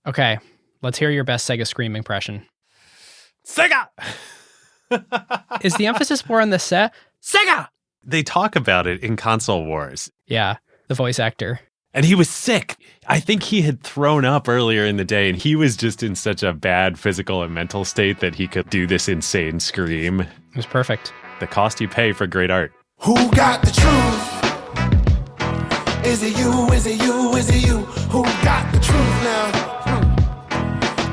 Okay, let's hear your best Sega Scream impression. Sega! Is the emphasis more on the Sega? They talk about it in Console Wars. Yeah, the voice actor. And he was sick. I think he had thrown up earlier in the day, and he was just in such a bad physical and mental state that he could do this insane scream. It was perfect. The cost you pay for great art. Who got the truth? Is it you? Is it you? Is it you? Who got the truth now?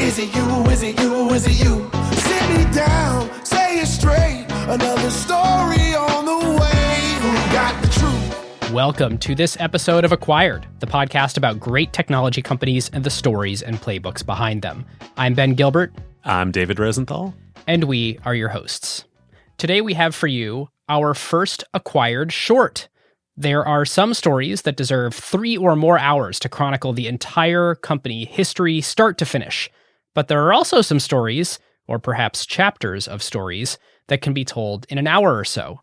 Is it you? Is it you? Is it you? Sit me down, say it straight. Another story on the way. Who got the truth? Welcome to this episode of Acquired, the podcast about great technology companies and the stories and playbooks behind them. I'm Ben Gilbert. I'm David Rosenthal. And we are your hosts. Today we have for you our first Acquired short. There are some stories that deserve 3 or more hours to chronicle the entire company history start to finish. But there are also some stories, or perhaps chapters of stories, that can be told in an hour or so.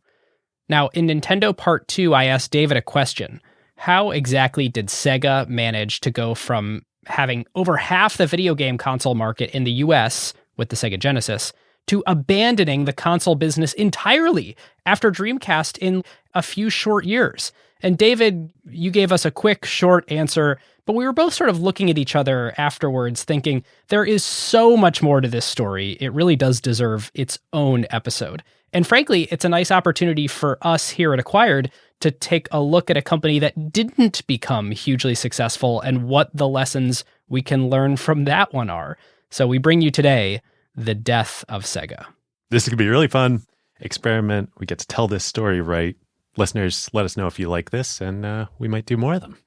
Now, in Nintendo Part 2, I asked David a question. How exactly did Sega manage to go from having over half the video game console market in the US with the Sega Genesis to abandoning the console business entirely after Dreamcast in a few short years? And David, you gave us a quick, short answer, but we were both sort of looking at each other afterwards thinking, there is so much more to this story. It really does deserve its own episode. And frankly, it's a nice opportunity for us here at Acquired to take a look at a company that didn't become hugely successful and what the lessons we can learn from that one are. So we bring you today the death of Sega. This is going to be a really fun experiment. We get to tell this story right. Listeners, let us know if you like this, and we might do more of them.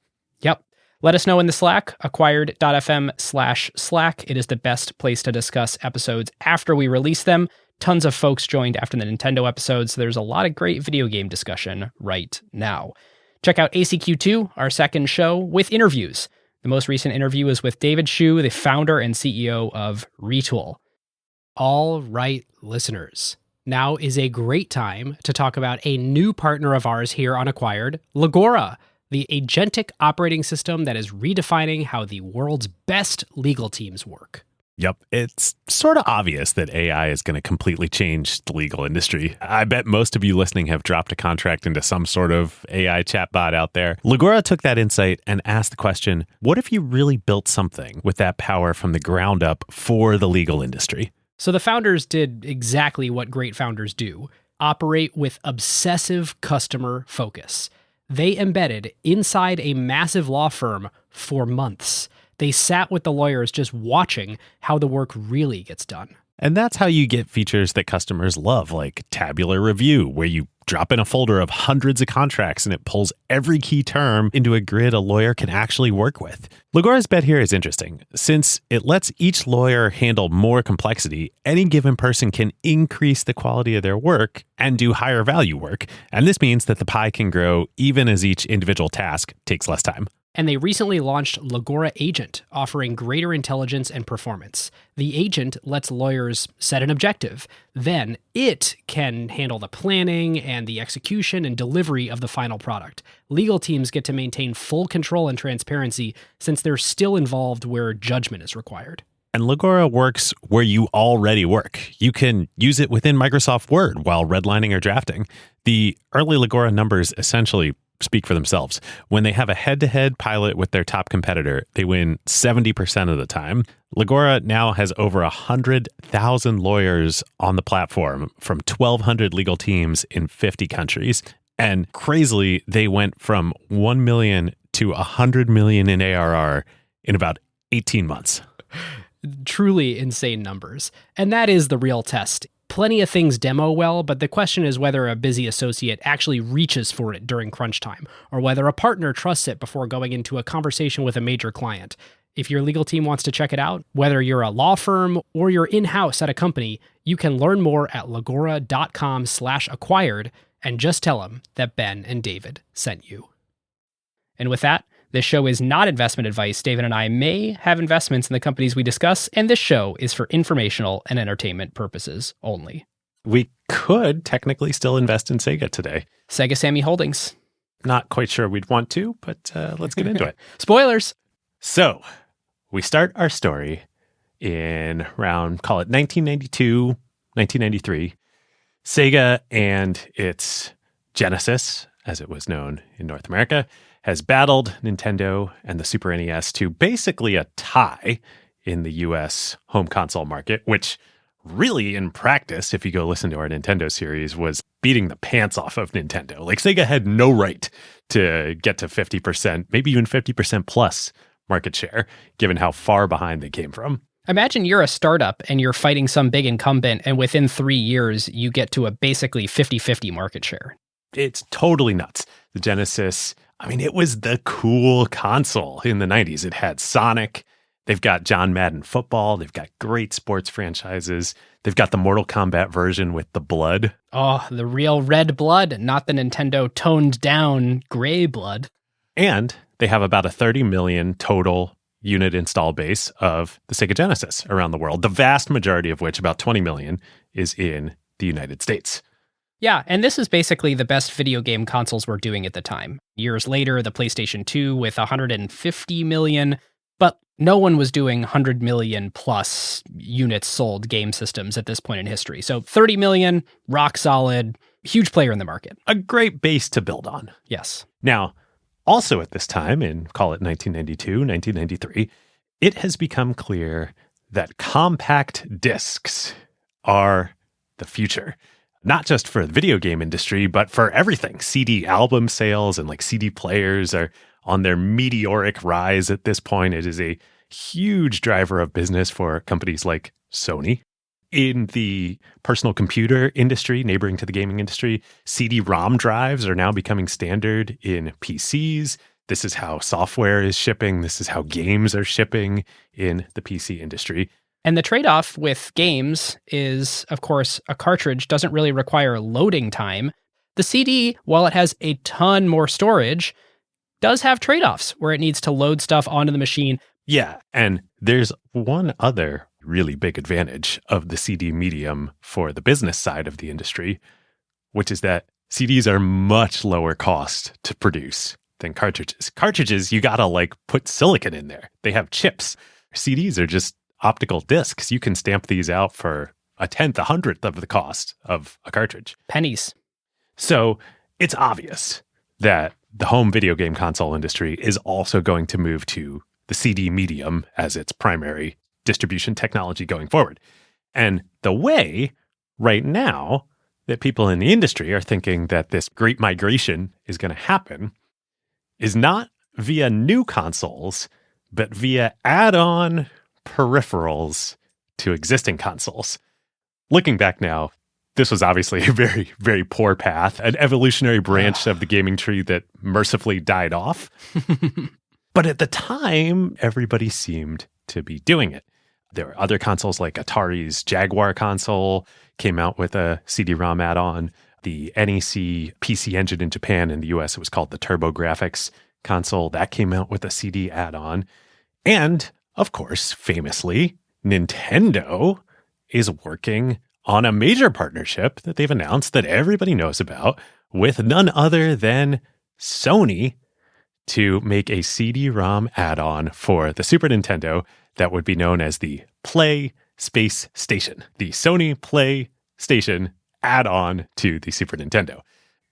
Yep. Let us know in the Slack, acquired.fm/Slack. It is the best place to discuss episodes after we release them. Tons of folks joined after the Nintendo episodes, so there's a lot of great video game discussion right now. Check out ACQ2, our second show, with interviews. The most recent interview is with David Hsu, the founder and CEO of Retool. All right, listeners. Now is a great time to talk about a new partner of ours here on Acquired, Legora, the agentic operating system that is redefining how the world's best legal teams work. Yep, it's sort of obvious that AI is going to completely change the legal industry. I bet most of you listening have dropped a contract into some sort of AI chatbot out there. Legora took that insight and asked the question, what if you really built something with that power from the ground up for the legal industry? So the founders did exactly what great founders do, operate with obsessive customer focus. They embedded inside a massive law firm for months. They sat with the lawyers just watching how the work really gets done. And that's how you get features that customers love, like Tabular Review, where you drop in a folder of hundreds of contracts and it pulls every key term into a grid a lawyer can actually work with. Legora's bet here is interesting. Since it lets each lawyer handle more complexity, any given person can increase the quality of their work and do higher value work. And this means that the pie can grow even as each individual task takes less time. And they recently launched Legora Agent, offering greater intelligence and performance. The agent lets lawyers set an objective. Then it can handle the planning and the execution and delivery of the final product. Legal teams get to maintain full control and transparency since they're still involved where judgment is required. And Legora works where you already work. You can use it within Microsoft Word while redlining or drafting. The early Legora numbers essentially speak for themselves. When they have a head-to-head pilot with their top competitor, they win 70% of the time. Legora now has over 100,000 lawyers on the platform from 1,200 legal teams in 50 countries. And crazily, they went from 1 million to 100 million in ARR in about 18 months. Truly insane numbers. And that is the real test. Plenty of things demo well, but the question is whether a busy associate actually reaches for it during crunch time, or whether a partner trusts it before going into a conversation with a major client. If your legal team wants to check it out, whether you're a law firm or you're in-house at a company, you can learn more at legora.com/acquired and just tell them that Ben and David sent you. And with that, this show is not investment advice. David and I may have investments in the companies we discuss, and this show is for informational and entertainment purposes only. We could technically still invest in Sega today. Sega Sammy Holdings. Not quite sure we'd want to, but let's get into it. Spoilers! So, We start our story in around, call it 1992, 1993. Sega and its Genesis, as it was known in North America, has battled Nintendo and the Super NES to basically a tie in the US home console market, which really in practice, if you go listen to our Nintendo series, was beating the pants off of Nintendo. Like Sega had no right to get to 50%, maybe even 50% plus market share, given how far behind they came from. Imagine you're a startup and you're fighting some big incumbent, and within 3 years, you get to a basically 50-50 market share. It's totally nuts. The Genesis, I mean, it was the cool console in the 90s. It had Sonic. They've got John Madden football. They've got great sports franchises. They've got the Mortal Kombat version with the blood. Oh, the real red blood, not the Nintendo toned down gray blood. And they have about a 30 million total unit install base of the Sega Genesis around the world, the vast majority of which, about 20 million, is in the United States. Yeah, and this is basically the best video game consoles were doing at the time. Years later, the PlayStation 2 with 150 million, but no one was doing 100 million plus units sold game systems at this point in history. So 30 million, rock solid, huge player in the market. A great base to build on. Yes. Now, also at this time, in call it 1992, 1993, it has become clear that compact discs are the future. Not just for the video game industry, but for everything. CD album sales and like CD players are on their meteoric rise at this point. It is a huge driver of business for companies like Sony. In the personal computer industry, neighboring to the gaming industry, CD-ROM drives are now becoming standard in PCs. This is how software is shipping. This is how games are shipping in the PC industry. And the trade-off with games is, of course, a cartridge doesn't really require loading time. The CD, while it has a ton more storage, does have trade-offs where it needs to load stuff onto the machine. Yeah, and there's one other really big advantage of the CD medium for the business side of the industry, which is that CDs are much lower cost to produce than cartridges. Cartridges, you gotta like put silicon in there. They have chips. CDs are just optical discs. You can stamp these out for a tenth, a hundredth of the cost of a cartridge. Pennies. So it's obvious that the home video game console industry is also going to move to the CD medium as its primary distribution technology going forward. And the way right now that people in the industry are thinking that this great migration is going to happen is not via new consoles, but via add-on peripherals to existing consoles. Looking back now, this was obviously a very, very poor path, an evolutionary branch of the gaming tree that mercifully died off. But at the time, everybody seemed to be doing it. There were other consoles like Atari's Jaguar console came out with a CD-ROM add-on. The NEC PC Engine in Japan and the US, it was called the TurboGrafx console. That came out with a CD add-on. And of course, famously, Nintendo is working on a major partnership that they've announced that everybody knows about with none other than Sony to make a CD-ROM add-on for the Super Nintendo that would be known as the Play Space Station, the Sony Play Station add-on to the Super Nintendo.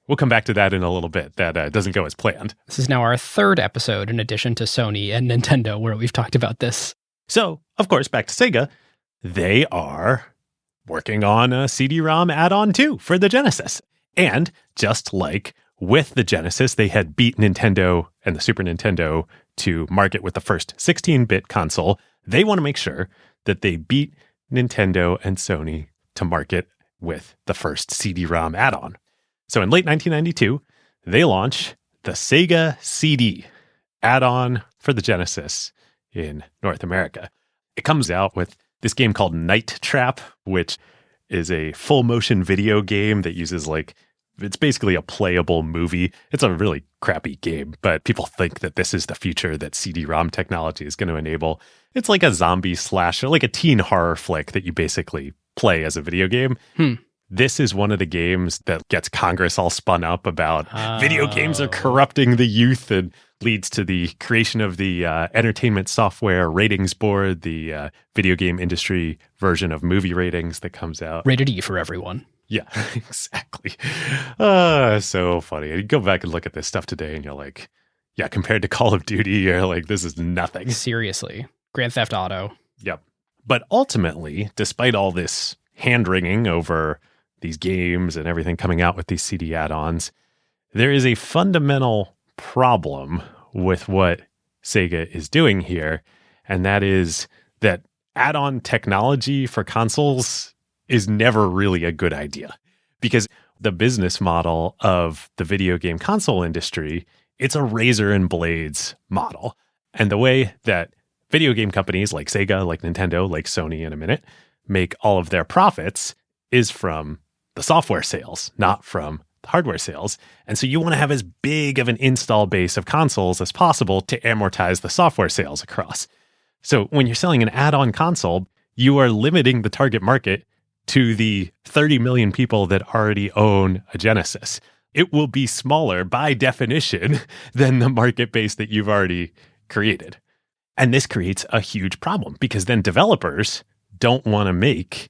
We'll come back to that in a little bit. That doesn't go as planned. This is now our third episode in addition to Sony and Nintendo where we've talked about this. So, of course, back to Sega, they are working on a CD-ROM add-on too for the Genesis. And just like with the Genesis, they had beat Nintendo and the Super Nintendo to market with the first 16-bit console. They want to make sure that they beat Nintendo and Sony to market with the first CD-ROM add-on. So in late 1992, they launch the Sega CD add-on for the Genesis in North America. It comes out with this game called Night Trap, which is a full motion video game that uses it's basically a playable movie. It's a really crappy game, but people think that this is the future that CD-ROM technology is going to enable. It's like a zombie slasher, like a teen horror flick that you basically play as a video game. This is one of the games that gets Congress all spun up about video games are corrupting the youth and leads to the creation of the entertainment software ratings board, the video game industry version of movie ratings that comes out. Rated E for everyone. Yeah, exactly. So funny. You go back and look at this stuff today and you're like, yeah, compared to Call of Duty, you're like, this is nothing. Seriously. Grand Theft Auto. Yep. But ultimately, despite all this hand-wringing over these games and everything coming out with these CD add-ons, there is a fundamental problem with what Sega is doing here, and that is that add-on technology for consoles is never really a good idea. Because the business model of the video game console industry, it's a razor and blades model. And the way that video game companies like Sega, like Nintendo, like Sony in a minute, make all of their profits is from the software sales, not from the hardware sales. And so you want to have as big of an install base of consoles as possible to amortize the software sales across. So when you're selling an add-on console, you are limiting the target market to the 30 million people that already own a Genesis. It will be smaller by definition than the market base that you've already created. And this creates a huge problem because then developers don't want to make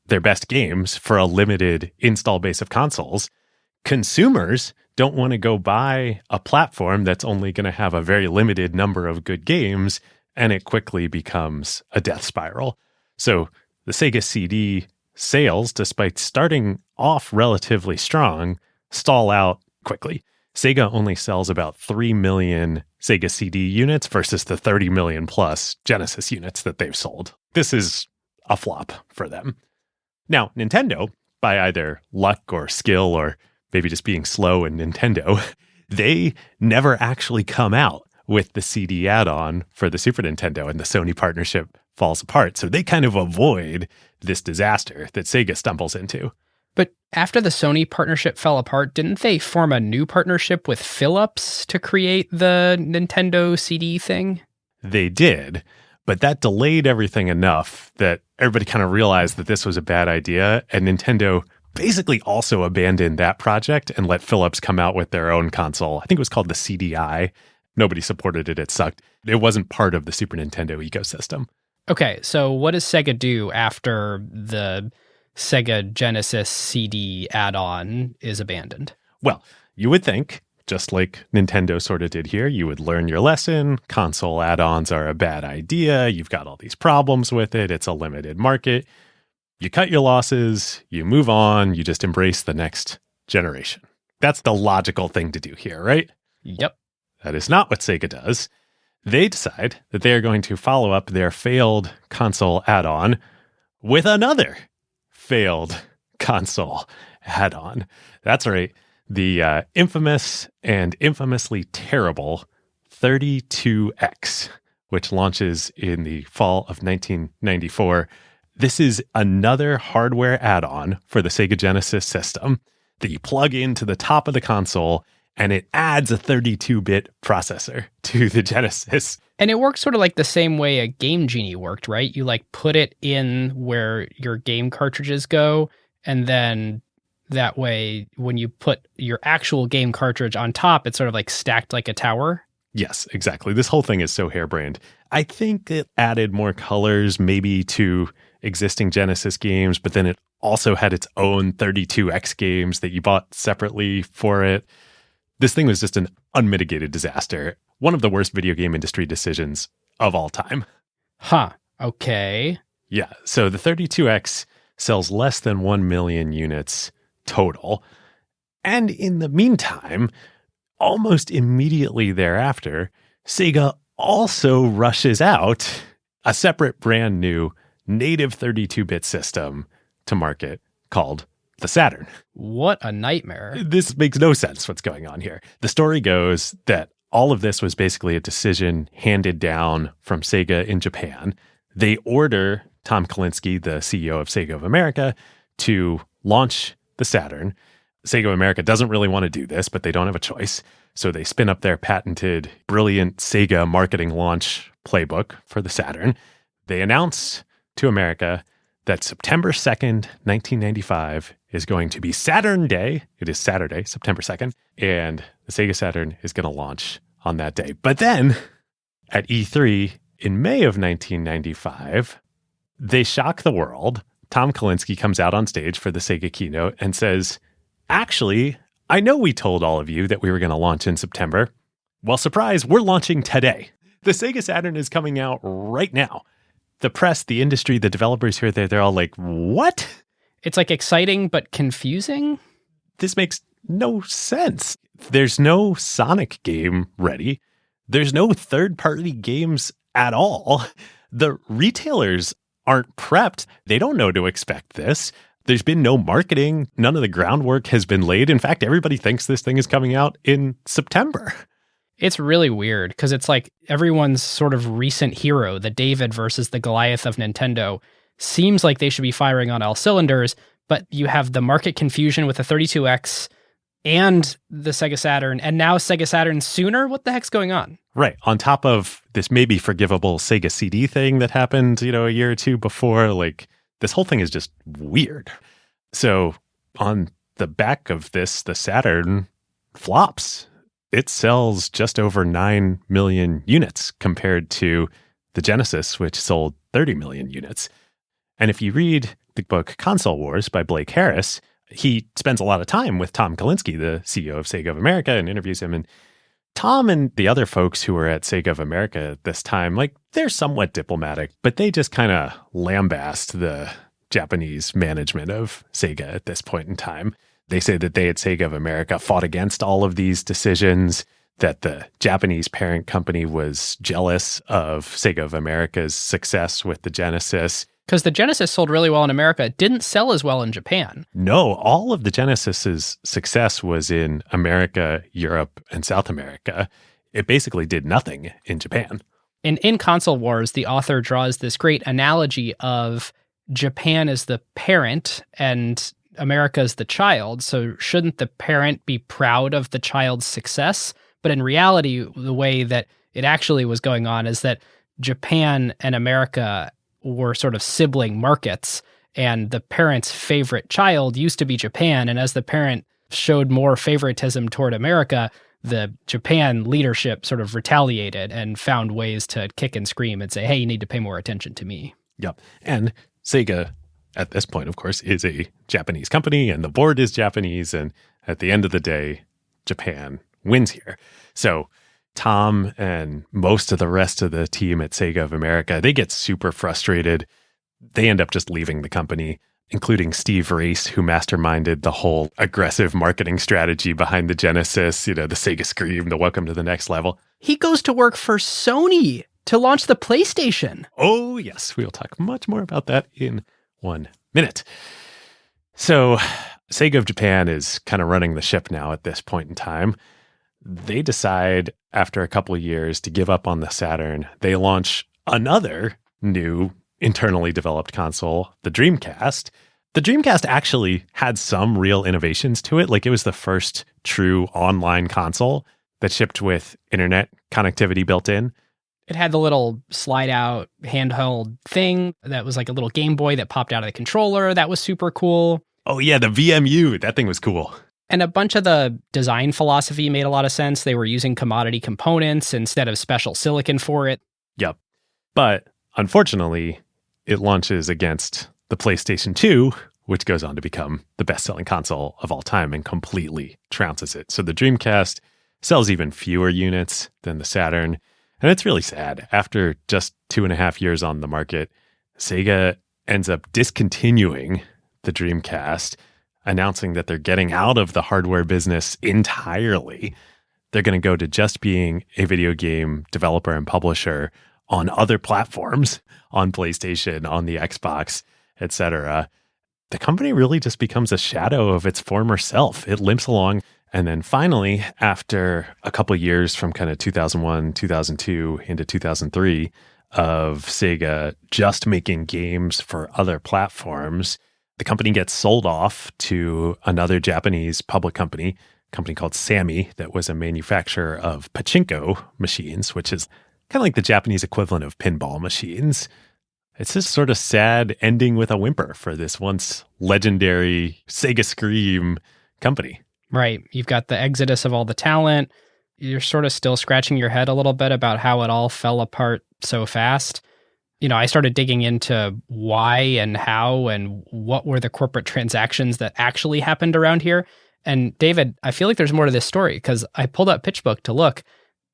their best games for a limited install base of consoles. Consumers don't want to go buy a platform that's only going to have a very limited number of good games, and it quickly becomes a death spiral. So the Sega CD sales, despite starting off relatively strong, stall out quickly. Sega only sells about 3 million Sega CD units versus the 30 million plus Genesis units that they've sold. This is a flop for them. Now, Nintendo, by either luck or skill or maybe just being slow in Nintendo, they never actually come out with the CD add-on for the Super Nintendo, and the Sony partnership falls apart. So they kind of avoid this disaster that Sega stumbles into. But after the Sony partnership fell apart, didn't they form a new partnership with Philips to create the Nintendo CD thing? They did, but that delayed everything enough that everybody kind of realized that this was a bad idea, and Nintendo basically also abandoned that project and let Philips come out with their own console. I think it was called the CDI. Nobody supported it. It sucked. It wasn't part of the Super Nintendo ecosystem. Okay, so what does Sega do after the Sega Genesis CD add-on is abandoned? Well, you would think, just like Nintendo sort of did here, you would learn your lesson. Console add-ons are a bad idea. You've got all these problems with it. It's a limited market. You cut your losses, you move on, you just embrace the next generation. That's the logical thing to do here, right? Yep. That is not what Sega does. They decide that they are going to follow up their failed console add-on with another failed console add-on. That's right. The infamous and infamously terrible 32X, which launches in the fall of 1994. This is another hardware add-on for the Sega Genesis system that you plug into the top of the console, and it adds a 32-bit processor to the Genesis. And it works sort of like the same way a Game Genie worked, right? You like put it in where your game cartridges go, and then that way when you put your actual game cartridge on top, it's sort of like stacked like a tower. Yes, exactly. This whole thing is so harebrained. I think it added more colors maybe to existing Genesis games, but then it also had its own 32X games that you bought separately for it. This thing was just an unmitigated disaster. One of the worst video game industry decisions of all time. Huh. Okay. Yeah. So the 32X sells less than 1 million units total. And in the meantime, almost immediately thereafter, Sega also rushes out a separate brand new native 32-bit system to market called the Saturn. What a nightmare. This makes no sense what's going on here. The story goes that all of this was basically a decision handed down from Sega in Japan. They order Tom Kalinske, the CEO of Sega of America, to launch the Saturn. Sega of America doesn't really want to do this, but they don't have a choice. So they spin up their patented, brilliant Sega marketing launch playbook for the Saturn. They announce to America that September 2nd, 1995 is going to be Saturn Day. It is Saturday, September 2nd. And the Sega Saturn is going to launch on that day. But then at E3 in May of 1995, they shock the world. Tom Kalinske comes out on stage for the Sega keynote and says, actually, I know we told all of you that we were going to launch in September. Well, surprise, we're launching today. The Sega Saturn is coming out right now. The press, the industry, the developers here, they're all like, what? It's like exciting but confusing. This makes no sense. There's no Sonic game ready. There's no third-party games at all. The retailers aren't prepped. They don't know to expect this. There's been no marketing. None of the groundwork has been laid. In fact, everybody thinks this thing is coming out in September. It's really weird because it's like everyone's sort of recent hero, the David versus the Goliath of Nintendo, seems like they should be firing on all cylinders, but you have the market confusion with the 32X and the Sega Saturn, and now Sega Saturn sooner? What the heck's going on? Right. On top of this maybe forgivable Sega CD thing that happened, a year or two before, like this whole thing is just weird. So on the back of this, the Saturn flops. It sells just over 9 million units compared to the Genesis, which sold 30 million units. And if you read the book Console Wars by Blake Harris, he spends a lot of time with Tom Kalinske, the CEO of Sega of America, and interviews him. And Tom and the other folks who were at Sega of America at this time, like, they're somewhat diplomatic, but they just kind of lambast the Japanese management of Sega at this point in time. They say that they at Sega of America fought against all of these decisions, that the Japanese parent company was jealous of Sega of America's success with the Genesis. Because the Genesis sold really well in America. It didn't sell as well in Japan. No, all of the Genesis's success was in America, Europe, and South America. It basically did nothing in Japan. In Console Wars, the author draws this great analogy of Japan as the parent and America as the child. So shouldn't the parent be proud of the child's success? But in reality, the way that it actually was going on is that Japan and America were sort of sibling markets, and the parent's favorite child used to be Japan. And as the parent showed more favoritism toward America, the Japan leadership sort of retaliated and found ways to kick and scream and say, hey, you need to pay more attention to me. Yep. And Sega, at this point, of course, is a Japanese company, and the board is Japanese. And at the end of the day, Japan wins here. So Tom and most of the rest of the team at Sega of America, they get super frustrated. They end up just leaving the company, including Steve Race, who masterminded the whole aggressive marketing strategy behind the Genesis, the Sega Scream, the Welcome to the Next Level. He goes to work for Sony to launch the PlayStation. Oh, yes. We'll talk much more about that in 1 minute. So Sega of Japan is kind of running the ship now at this point in time. They decide after a couple of years to give up on the Saturn. They launch another new internally developed console, the Dreamcast. The Dreamcast actually had some real innovations to it. Like, it was the first true online console that shipped with internet connectivity built in. It had the little slide out handheld thing that was like a little Game Boy that popped out of the controller. That was super cool. Oh yeah, the VMU. That thing was cool. And a bunch of the design philosophy made a lot of sense. They were using commodity components instead of special silicon for it. Yep. But unfortunately, it launches against the PlayStation 2, which goes on to become the best-selling console of all time and completely trounces it. So the Dreamcast sells even fewer units than the Saturn. And it's really sad. After just 2.5 years on the market, Sega ends up discontinuing the Dreamcast, announcing that they're getting out of the hardware business entirely. They're going to go to just being a video game developer and publisher on other platforms, on PlayStation, on the Xbox, etc. The company really just becomes a shadow of its former self. It limps along. And then finally, after a couple of years from kind of 2001, 2002 into 2003 of Sega just making games for other platforms, the company gets sold off to another Japanese public company, a company called Sammy, that was a manufacturer of pachinko machines, which is kind of like the Japanese equivalent of pinball machines. It's this sort of sad ending with a whimper for this once legendary Sega Scream company. Right. You've got the exodus of all the talent. You're sort of still scratching your head a little bit about how it all fell apart so fast. I started digging into why and how and what were the corporate transactions that actually happened around here. And David, I feel like there's more to this story because I pulled up PitchBook to look.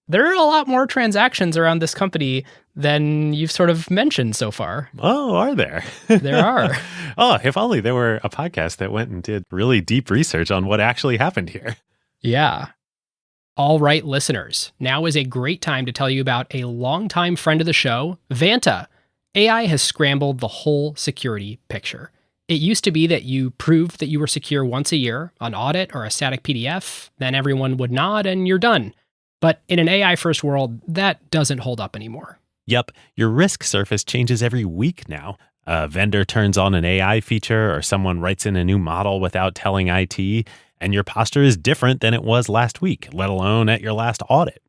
There are a lot more transactions around this company than you've sort of mentioned so far. Oh, are there? There are. Oh, if only there were a podcast that went and did really deep research on what actually happened here. Yeah. All right, listeners, now is a great time to tell you about a longtime friend of the show, Vanta. AI has scrambled the whole security picture. It used to be that you proved that you were secure once a year, an audit or a static PDF, then everyone would nod and you're done. But in an AI-first world, that doesn't hold up anymore. Yep, your risk surface changes every week now. A vendor turns on an AI feature or someone writes in a new model without telling IT, and your posture is different than it was last week, let alone at your last audit.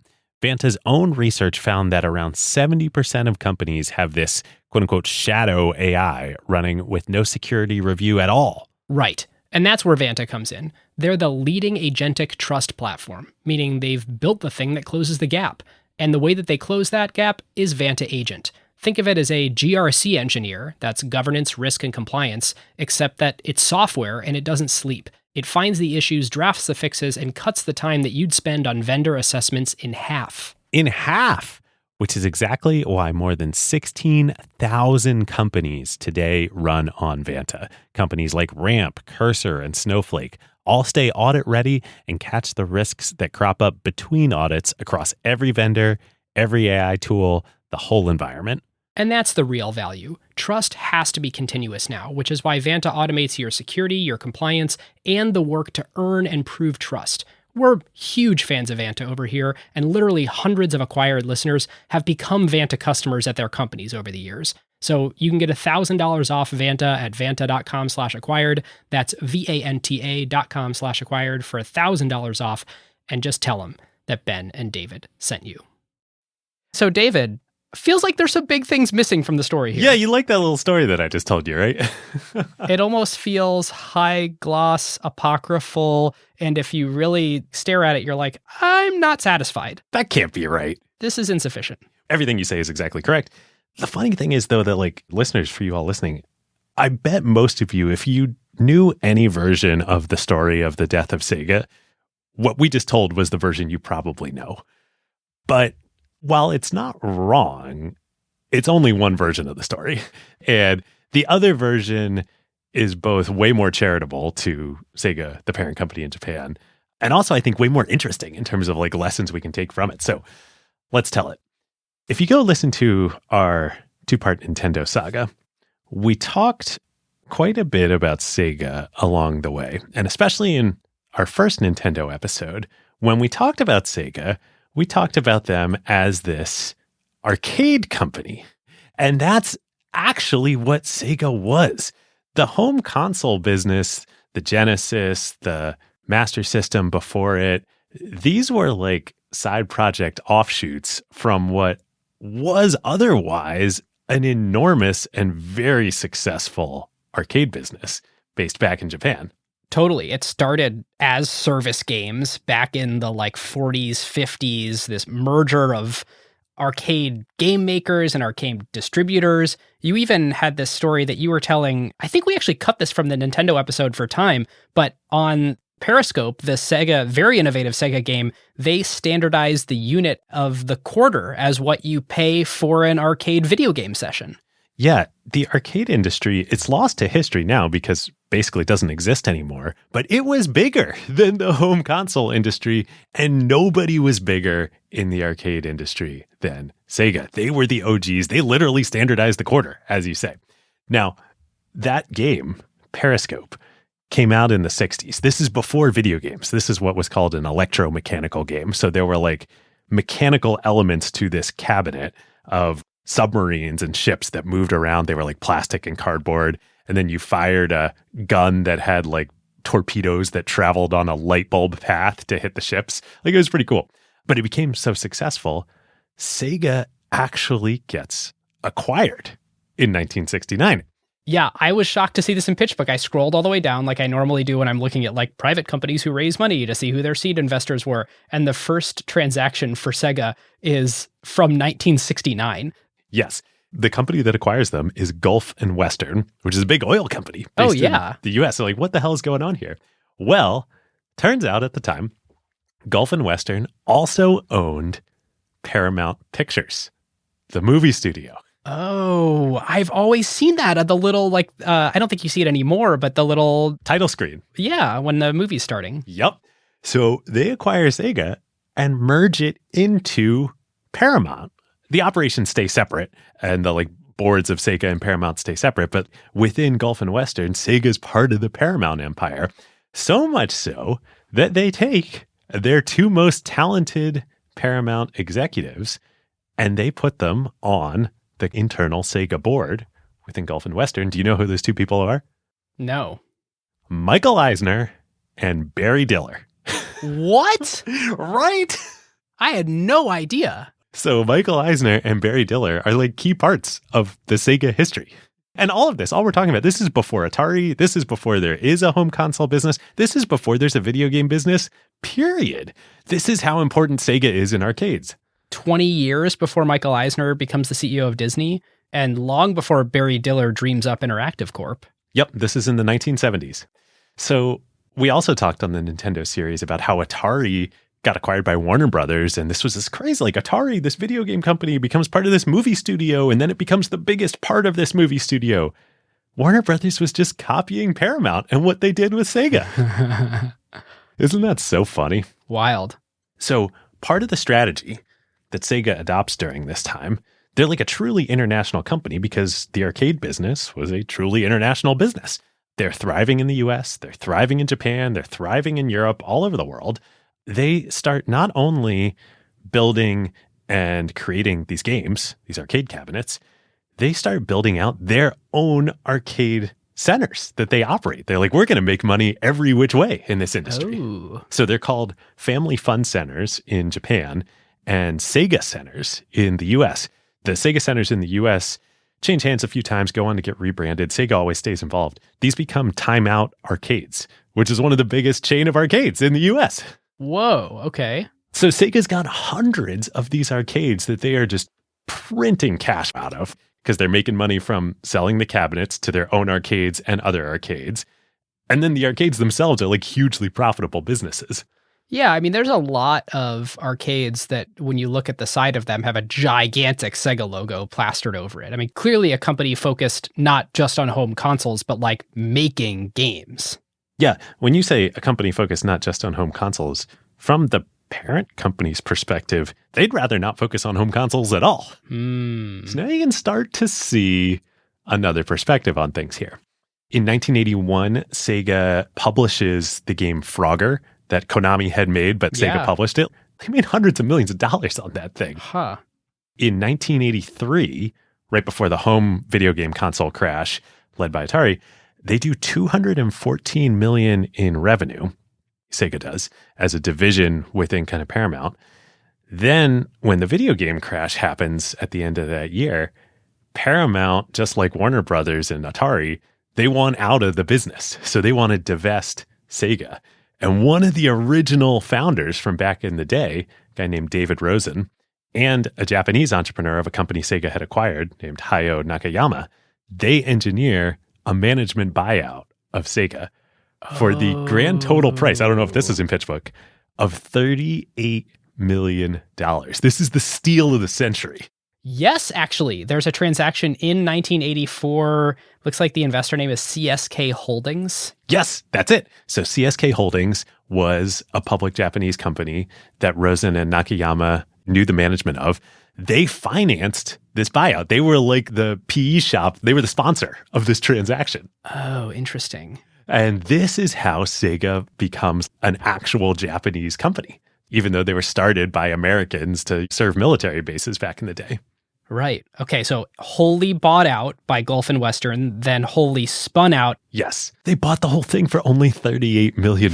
Vanta's own research found that around 70% of companies have this quote-unquote shadow AI running with no security review at all. Right. And that's where Vanta comes in. They're the leading agentic trust platform, meaning they've built the thing that closes the gap. And the way that they close that gap is Vanta Agent. Think of it as a GRC engineer, that's governance, risk, and compliance, except that it's software and it doesn't sleep. It finds the issues, drafts the fixes, and cuts the time that you'd spend on vendor assessments in half. In half! Which is exactly why more than 16,000 companies today run on Vanta. Companies like Ramp, Cursor, and Snowflake all stay audit ready and catch the risks that crop up between audits across every vendor, every AI tool, the whole environment. And that's the real value. Trust has to be continuous now, which is why Vanta automates your security, your compliance, and the work to earn and prove trust. We're huge fans of Vanta over here, and literally hundreds of acquired listeners have become Vanta customers at their companies over the years. So you can get $1,000 off Vanta at vanta.com/acquired. That's VANTA.com/acquired for $1,000 off, and just tell them that Ben and David sent you. So David, feels like there's some big things missing from the story here. Yeah, you like that little story that I just told you, right? It almost feels high gloss, apocryphal, and if you really stare at it, you're like, I'm not satisfied. That can't be right. This is insufficient. Everything you say is exactly correct. The funny thing is, though, that listeners, for you all listening, I bet most of you, if you knew any version of the story of the death of Sega, what we just told was the version you probably know. But while it's not wrong, it's only one version of the story. And the other version is both way more charitable to Sega, the parent company in Japan, and also I think way more interesting in terms of lessons we can take from it. So let's tell it. If you go listen to our 2-part Nintendo saga, we talked quite a bit about Sega along the way. And especially in our first Nintendo episode, when we talked about Sega, we talked about them as this arcade company. And that's actually what Sega was. The home console business, the Genesis, the Master System before it, these were side project offshoots from what was otherwise an enormous and very successful arcade business based back in Japan. Totally. It started as service games back in the 40s, 50s, this merger of arcade game makers and arcade distributors. You even had this story that you were telling, I think we actually cut this from the Nintendo episode for time, but on Periscope, the Sega, very innovative Sega game, they standardized the unit of the quarter as what you pay for an arcade video game session. Yeah, the arcade industry, it's lost to history now because basically it doesn't exist anymore, but it was bigger than the home console industry, and nobody was bigger in the arcade industry than Sega. They were the OGs. They literally standardized the quarter, as you say. Now, that game, Periscope, came out in the 60s. This is before video games. This is what was called an electromechanical game. So there were mechanical elements to this cabinet of submarines and ships that moved around. They were plastic and cardboard. And then you fired a gun that had torpedoes that traveled on a light bulb path to hit the ships. It was pretty cool. But it became so successful, Sega actually gets acquired in 1969. Yeah, I was shocked to see this in PitchBook. I scrolled all the way down like I normally do when I'm looking at like private companies who raise money to see who their seed investors were. And the first transaction for Sega is from 1969. Yes. The company that acquires them is Gulf and Western, which is a big oil company based in the US. So like, what the hell is going on here? Well, turns out at the time, Gulf and Western also owned Paramount Pictures, the movie studio. Oh, I've always seen that at the little, like, I don't think you see it anymore, but the little title screen. Yeah, when the movie's starting. Yep. So they acquire Sega and merge it into Paramount. The operations stay separate and the like boards of Sega and Paramount stay separate, but within Gulf and Western, Sega's part of the Paramount empire. So much so that they take their two most talented Paramount executives and they put them on the internal Sega board within Gulf and Western. Do you know who those two people are? No. Michael Eisner and Barry Diller. What? Right? I had no idea. So Michael Eisner and Barry Diller are like key parts of the Sega history. And all of this, all we're talking about, this is before Atari. This is before there is a home console business. This is before there's a video game business, period. This is how important Sega is in arcades. 20 years before Michael Eisner becomes the CEO of Disney, and long before Barry Diller dreams up Interactive Corp. Yep, this is in the 1970s. So we also talked on the Nintendo series about how Atari got acquired by Warner Brothers, and this was this crazy, like Atari, this video game company, becomes part of this movie studio, and then it becomes the biggest part of this movie studio. Warner Brothers was just copying Paramount and what they did with Sega. Isn't that so funny? Wild. So part of the strategy that Sega adopts during this time, they're like a truly international company because the arcade business was a truly international business. They're thriving in the US, they're thriving in Japan, they're thriving in Europe, all over the world. They start not only building and creating these games, these arcade cabinets, they start building out their own arcade centers that they operate. They're like, we're going to make money every which way in this industry. Oh. So they're called Family Fun Centers in Japan and Sega Centers in the US. The Sega Centers in the US change hands a few times, go on to get rebranded. Sega always stays involved. These become Time Out Arcades, which is one of the biggest chain of arcades in the US. Whoa, okay. So Sega's got hundreds of these arcades that they are just printing cash out of because they're making money from selling the cabinets to their own arcades and other arcades. And then the arcades themselves are like hugely profitable businesses. Yeah, I mean, there's a lot of arcades that when you look at the side of them have a gigantic Sega logo plastered over it. I mean, clearly a company focused not just on home consoles, but like making games. Yeah, when you say a company focused not just on home consoles, from the parent company's perspective, they'd rather not focus on home consoles at all. So now you can start to see another perspective on things here. In 1981, Sega publishes the game Frogger that Konami had made, but Sega published it. They made hundreds of millions of dollars on that thing. Huh. In 1983, right before the home video game console crash led by Atari, they do $214 million in revenue, Sega does, as a division within kind of Paramount. Then when the video game crash happens at the end of that year, Paramount, just like Warner Brothers and Atari, they want out of the business. So they want to divest Sega. And one of the original founders from back in the day, a guy named David Rosen, and a Japanese entrepreneur of a company Sega had acquired named Hayao Nakayama, they engineer a management buyout of Sega for the grand total price, I don't know if this is in PitchBook, of $38 million. This is the steal of the century. Yes, actually. There's a transaction in 1984. Looks like the investor name is CSK Holdings. Yes, that's it. So CSK Holdings was a public Japanese company that Rosen and Nakayama knew the management of. They financed this buyout. They were like the PE shop. They were the sponsor of this transaction. Oh, interesting. And this is how Sega becomes an actual Japanese company, even though they were started by Americans to serve military bases back in the day. Right. Okay, so wholly bought out by Gulf and Western, then wholly spun out. Yes. They bought the whole thing for only $38 million.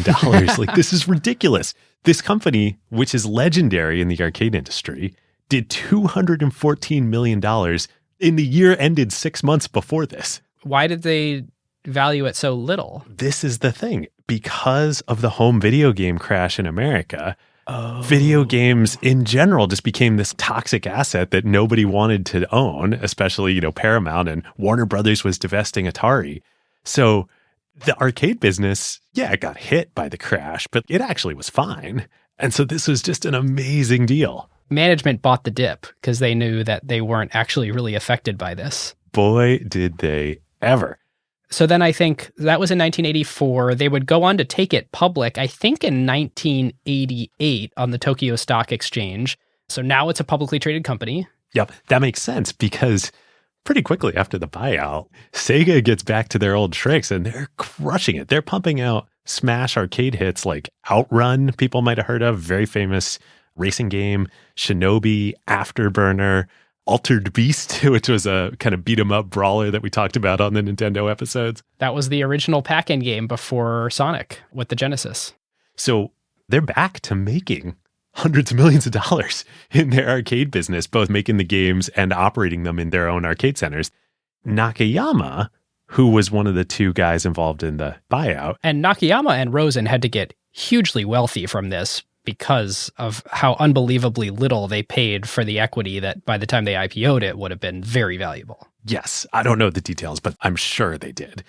Like, this is ridiculous. This company, which is legendary in the arcade industry, did $214 million in the year ended 6 months before this. Why did they value it so little? This is the thing. Because of the home video game crash in America, video games in general just became this toxic asset that nobody wanted to own, especially, Paramount, and Warner Brothers was divesting Atari. So the arcade business, it got hit by the crash, but it actually was fine. And so this was just an amazing deal. Management bought the dip because they knew that they weren't actually really affected by this. Boy, did they ever. So then I think that was in 1984. They would go on to take it public, I think in 1988 on the Tokyo Stock Exchange. So now it's a publicly traded company. Yep, that makes sense because pretty quickly after the buyout, Sega gets back to their old tricks and they're crushing it. They're pumping out smash arcade hits like Outrun, people might have heard of, very famous racing game, Shinobi, Afterburner, Altered Beast, which was a kind of beat 'em up brawler that we talked about on the Nintendo episodes. That was the original pack-in game before Sonic with the Genesis. So they're back to making hundreds of millions of dollars in their arcade business, both making the games and operating them in their own arcade centers. Nakayama, who was one of the two guys involved in the buyout. And Nakayama and Rosen had to get hugely wealthy from this because of how unbelievably little they paid for the equity that by the time they IPO'd it would have been very valuable. Yes, I don't know the details, but I'm sure they did.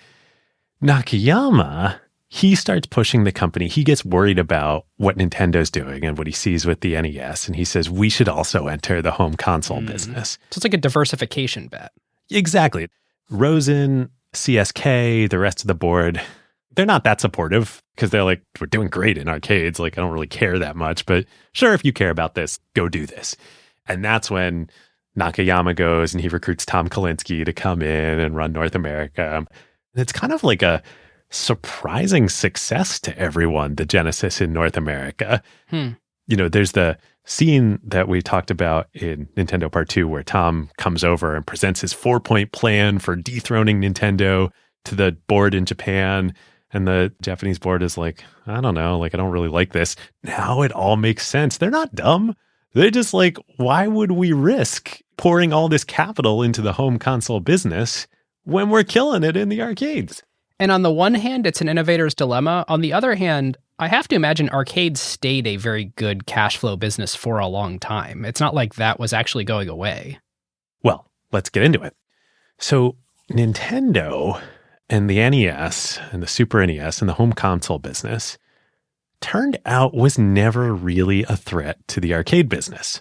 Nakayama, he starts pushing the company. He gets worried about what Nintendo's doing and what he sees with the NES. And he says, we should also enter the home console business. So it's like a diversification bet. Exactly. Rosen, CSK, the rest of the board, they're not that supportive because they're like, we're doing great in arcades. Like, I don't really care that much, but sure, if you care about this, go do this. And that's when Nakayama goes and he recruits Tom Kalinske to come in and run North America. And it's kind of like a surprising success to everyone, the Genesis in North America. There's the scene that we talked about in Nintendo Part 2 where Tom comes over and presents his 4-point plan for dethroning Nintendo to the board in Japan. And the Japanese board is like, I don't know, like, I don't really like this. Now it all makes sense. They're not dumb. They're just like, why would we risk pouring all this capital into the home console business when we're killing it in the arcades? And on the one hand, it's an innovator's dilemma. On the other hand, I have to imagine arcades stayed a very good cash flow business for a long time. It's not like that was actually going away. Well, let's get into it. So Nintendo and the NES and the Super NES and the home console business turned out was never really a threat to the arcade business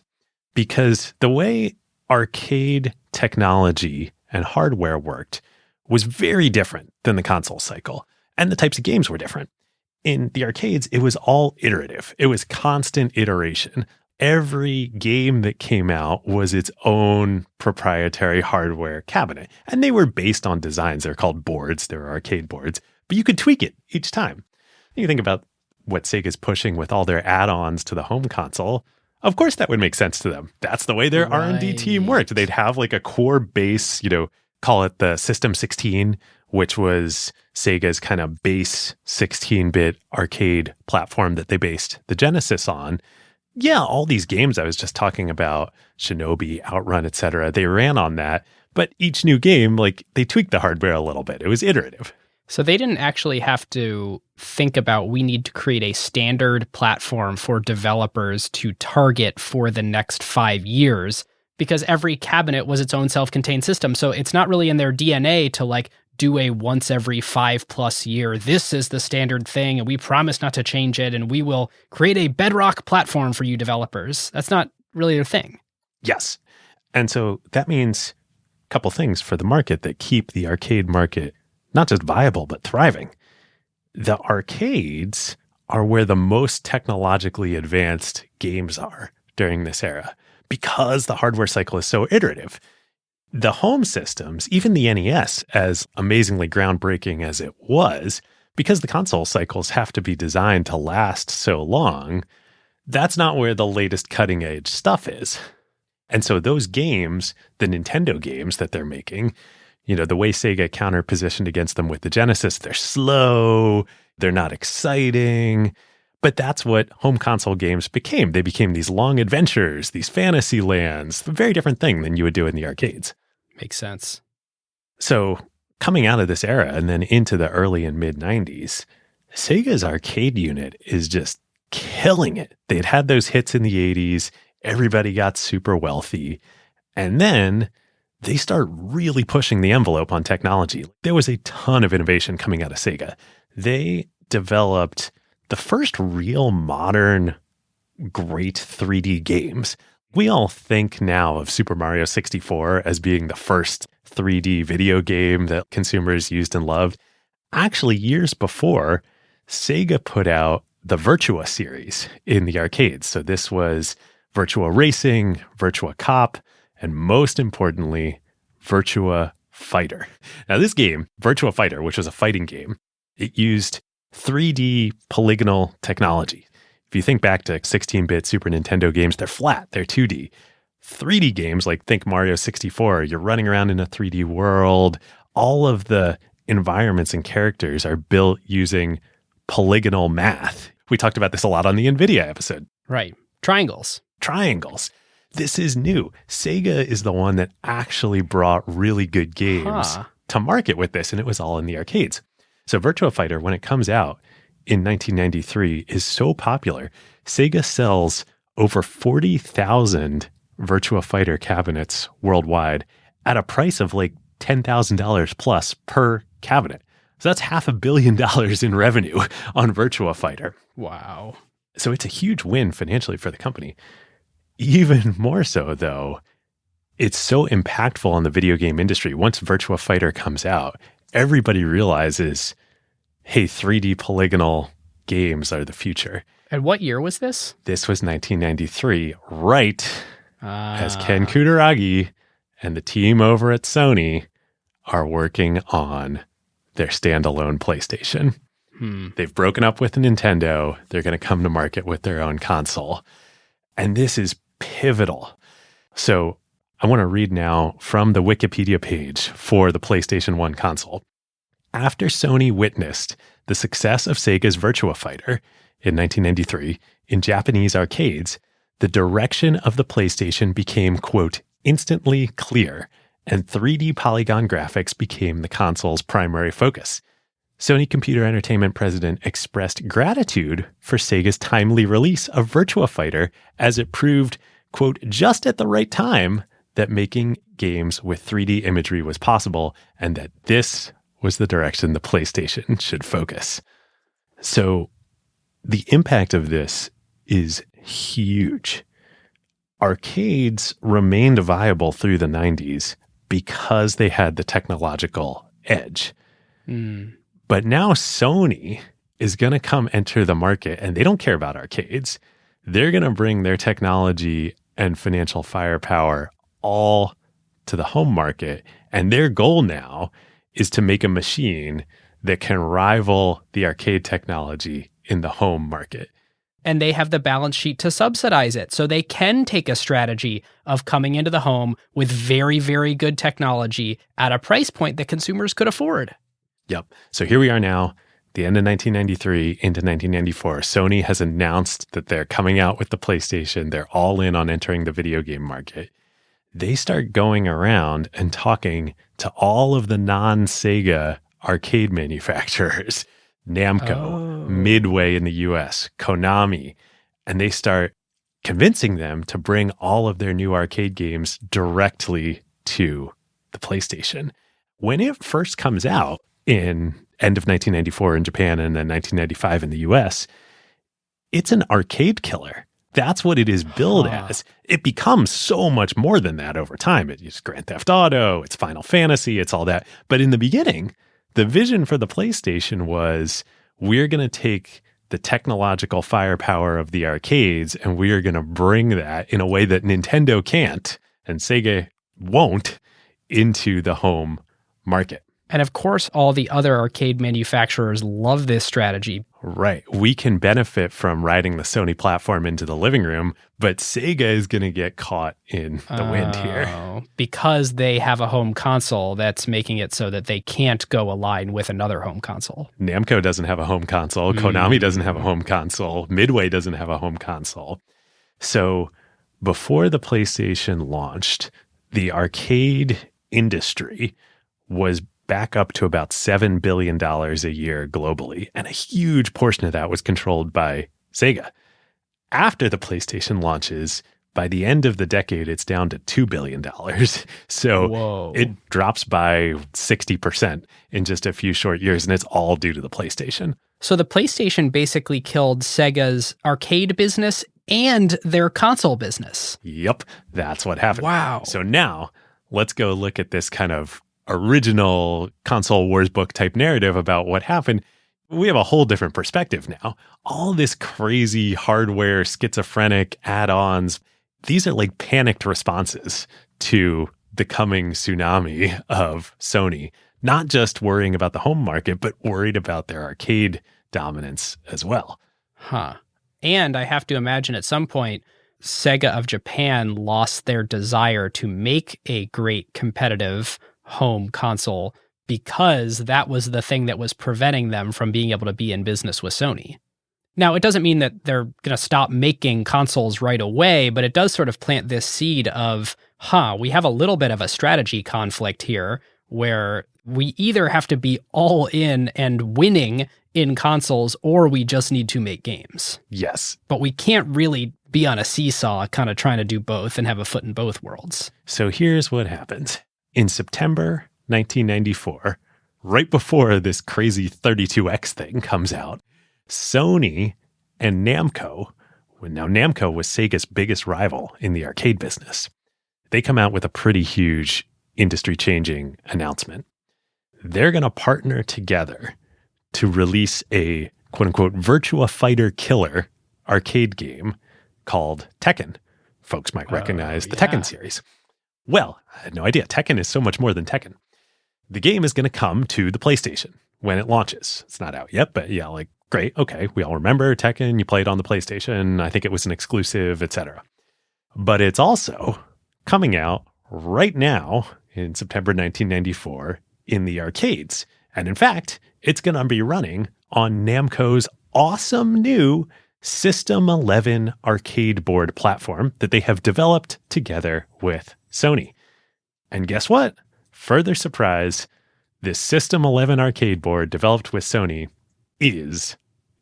because the way arcade technology and hardware worked was very different than the console cycle, and the types of games were different. In the arcades, it was all iterative. It was constant iteration. Every game that came out was its own proprietary hardware cabinet. And they were based on designs. They're called boards. They were arcade boards. But you could tweak it each time. You think about what Sega's pushing with all their add-ons to the home console. Of course, that would make sense to them. That's the way their R&D team worked. They'd have like a core base, call it the System 16, which was Sega's kind of base 16-bit arcade platform that they based the Genesis on. Yeah, all these games I was just talking about, Shinobi, Outrun, etc., they ran on that. But each new game, like, they tweaked the hardware a little bit. It was iterative. So they didn't actually have to think about, we need to create a standard platform for developers to target for the next 5 years, because every cabinet was its own self-contained system. So it's not really in their DNA to like do a once every 5+ year, this is the standard thing, and we promise not to change it, and we will create a bedrock platform for you developers. That's not really their thing. Yes. And so that means a couple things for the market that keep the arcade market not just viable, but thriving. The arcades are where the most technologically advanced games are during this era because the hardware cycle is so iterative. The home systems, even the NES, as amazingly groundbreaking as it was, because the console cycles have to be designed to last so long, that's not where the latest cutting edge stuff is. And so those games, the Nintendo games that they're making, the way Sega counter-positioned against them with the Genesis, they're slow, they're not exciting. But that's what home console games became. They became these long adventures, these fantasy lands, a very different thing than you would do in the arcades. Makes sense. So coming out of this era and then into the early and mid 90s, Sega's arcade unit is just killing it. They'd had those hits in the 80s. Everybody got super wealthy. And then they start really pushing the envelope on technology. There was a ton of innovation coming out of Sega. They developed the first real modern, great 3D games. We all think now of Super Mario 64 as being the first 3D video game that consumers used and loved. Actually, years before, Sega put out the Virtua series in the arcades. So this was Virtua Racing, Virtua Cop, and most importantly, Virtua Fighter. Now this game, Virtua Fighter, which was a fighting game, it used 3D polygonal technology. If you think back to 16-bit Super Nintendo games, they're flat, they're 2D. 3D games, like think Mario 64, you're running around in a 3D world. All of the environments and characters are built using polygonal math. We talked about this a lot on the NVIDIA episode. Right. Triangles. This is new. Sega is the one that actually brought really good games to market with this, and it was all in the arcades. So Virtua Fighter, when it comes out in 1993, is so popular. Sega sells over 40,000 Virtua Fighter cabinets worldwide at a price of like $10,000 plus per cabinet. So that's $500 million in revenue on Virtua Fighter. Wow. So it's a huge win financially for the company. Even more so, though, it's so impactful on the video game industry. Once Virtua Fighter comes out, everybody realizes, hey, 3D polygonal games are the future. And what year was this? This was 1993, right as Ken Kutaragi and the team over at Sony are working on their standalone PlayStation. They've broken up with Nintendo. They're going to come to market with their own console. And this is pivotal. So I want to read now from the Wikipedia page for the PlayStation 1 console. After Sony witnessed the success of Sega's Virtua Fighter in 1993 in Japanese arcades, the direction of the PlayStation became, quote, instantly clear, and 3D polygon graphics became the console's primary focus. Sony Computer Entertainment president expressed gratitude for Sega's timely release of Virtua Fighter as it proved, quote, just at the right time that making games with 3D imagery was possible and that this was the direction the PlayStation should focus. So the impact of this is huge. Arcades remained viable through the 90s because they had the technological edge. But now Sony is going to come enter the market, and they don't care about arcades. They're going to bring their technology and financial firepower all to the home market. And their goal now is to make a machine that can rival the arcade technology in the home market. And they have the balance sheet to subsidize it. So they can take a strategy of coming into the home with very, very good technology at a price point that consumers could afford. Yep. So here we are now, the end of 1993 into 1994. Sony has announced that they're coming out with the PlayStation. They're all in on entering the video game market. They start going around and talking to all of the non-Sega arcade manufacturers, Namco, Midway in the US, Konami, and they start convincing them to bring all of their new arcade games directly to the PlayStation. When it first comes out in end of 1994 in Japan and then 1995 in the US, it's an arcade killer. That's what it is billed as. It becomes so much more than that over time. It's Grand Theft Auto, it's Final Fantasy, it's all that. But in the beginning, the vision for the PlayStation was, we're going to take the technological firepower of the arcades and we are going to bring that in a way that Nintendo can't and Sega won't into the home market. And of course, all the other arcade manufacturers love this strategy. Right. We can benefit from riding the Sony platform into the living room, but Sega is going to get caught in the wind here. Because they have a home console that's making it so that they can't go align with another home console. Namco doesn't have a home console. Konami doesn't have a home console. Midway doesn't have a home console. So before the PlayStation launched, the arcade industry was back up to about $7 billion a year globally. And a huge portion of that was controlled by Sega. After the PlayStation launches, by the end of the decade, it's down to $2 billion. So Whoa. it drops by 60% in just a few short years, and it's all due to the PlayStation. So the PlayStation basically killed Sega's arcade business and their console business. Yep, that's what happened. Wow. So now let's go look at this kind of original console wars book type narrative about what happened. We have a whole different perspective now. All this crazy hardware, schizophrenic add-ons, these are like panicked responses to the coming tsunami of Sony, not just worrying about the home market, but worried about their arcade dominance as well. Huh. And I have to imagine at some point, Sega of Japan lost their desire to make a great competitive home console because that was the thing that was preventing them from being able to be in business with Sony. Now, it doesn't mean that they're going to stop making consoles right away, but it does sort of plant this seed of, we have a little bit of a strategy conflict here where we either have to be all in and winning in consoles or we just need to make games. Yes. But we can't really be on a seesaw kind of trying to do both and have a foot in both worlds. So here's what happens. In September 1994, right before this crazy 32X thing comes out, Sony and Namco, now Namco was Sega's biggest rival in the arcade business, they come out with a pretty huge industry-changing announcement. They're going to partner together to release a quote-unquote Virtua Fighter killer arcade game called Tekken. Folks might recognize the Tekken series. Well, I had no idea. Tekken is so much more than Tekken. The game is going to come to the PlayStation when it launches. It's not out yet, but yeah, great. Okay, we all remember Tekken. You played on the PlayStation. I think it was an exclusive, etc. But it's also coming out right now in September 1994 in the arcades. And in fact, it's going to be running on Namco's awesome new System 11 arcade board platform that they have developed together with Sony. And guess what? Further surprise, this System 11 arcade board developed with Sony is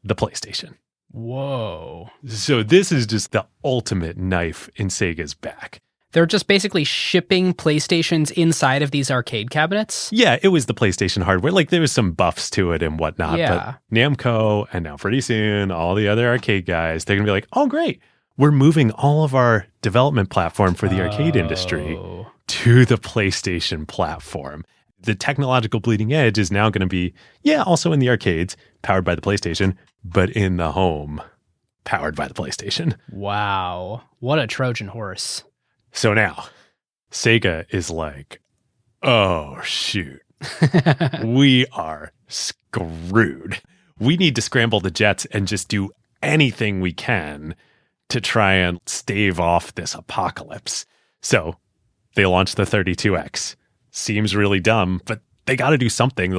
the PlayStation. Whoa. So this is just the ultimate knife in Sega's back. They're just basically shipping PlayStations inside of these arcade cabinets? Yeah, it was the PlayStation hardware. There was some buffs to it and whatnot. Yeah. But Namco, and now pretty soon, all the other arcade guys, they're going to be like, oh, great. We're moving all of our development platform for the arcade industry to the PlayStation platform. The technological bleeding edge is now going to be, also in the arcades, powered by the PlayStation, but in the home, powered by the PlayStation. Wow. What a Trojan horse. So now, Sega is like, oh, shoot. We are screwed. We need to scramble the jets and just do anything we can to try and stave off this apocalypse. So they launched the 32X. Seems really dumb, but they got to do something.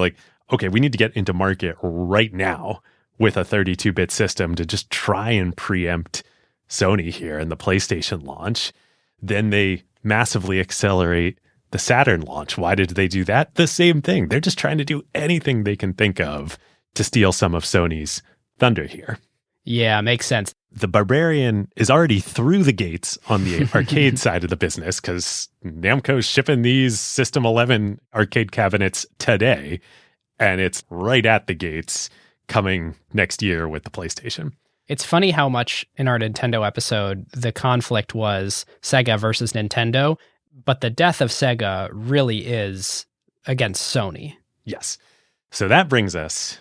Okay, we need to get into market right now with a 32-bit system to just try and preempt Sony here and the PlayStation launch. Then they massively accelerate the Saturn launch. Why did they do that? The same thing. They're just trying to do anything they can think of to steal some of Sony's thunder here. Yeah, makes sense. The Barbarian is already through the gates on the arcade side of the business because Namco's shipping these System 11 arcade cabinets today, and it's right at the gates coming next year with the PlayStation. It's funny how much in our Nintendo episode, the conflict was Sega versus Nintendo, but the death of Sega really is against Sony. Yes. So that brings us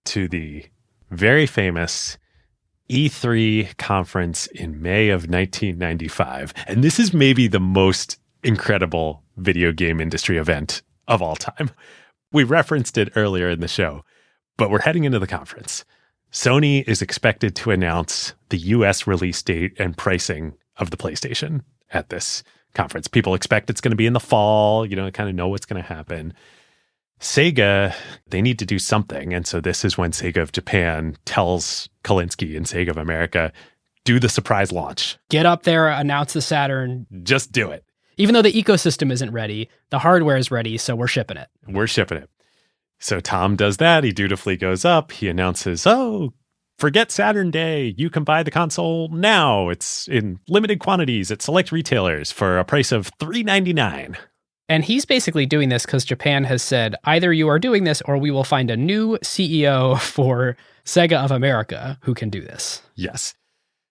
to the very famous E3 conference in May of 1995. And this is maybe the most incredible video game industry event of all time. We referenced it earlier in the show, but we're heading into the conference. Sony is expected to announce the US release date and pricing of the PlayStation at this conference. People expect it's going to be in the fall, kind of know what's going to happen. Sega, they need to do something. And so this is when Sega of Japan tells Kalinsky and Sega of America, do the surprise launch. Get up there, announce the Saturn. Just do it. Even though the ecosystem isn't ready, the hardware is ready, so we're shipping it. We're shipping it. So Tom does that. He dutifully goes up. He announces, oh, forget Saturn Day. You can buy the console now. It's in limited quantities at select retailers for a price of $3.99. And he's basically doing this because Japan has said, either you are doing this or we will find a new CEO for Sega of America who can do this. Yes.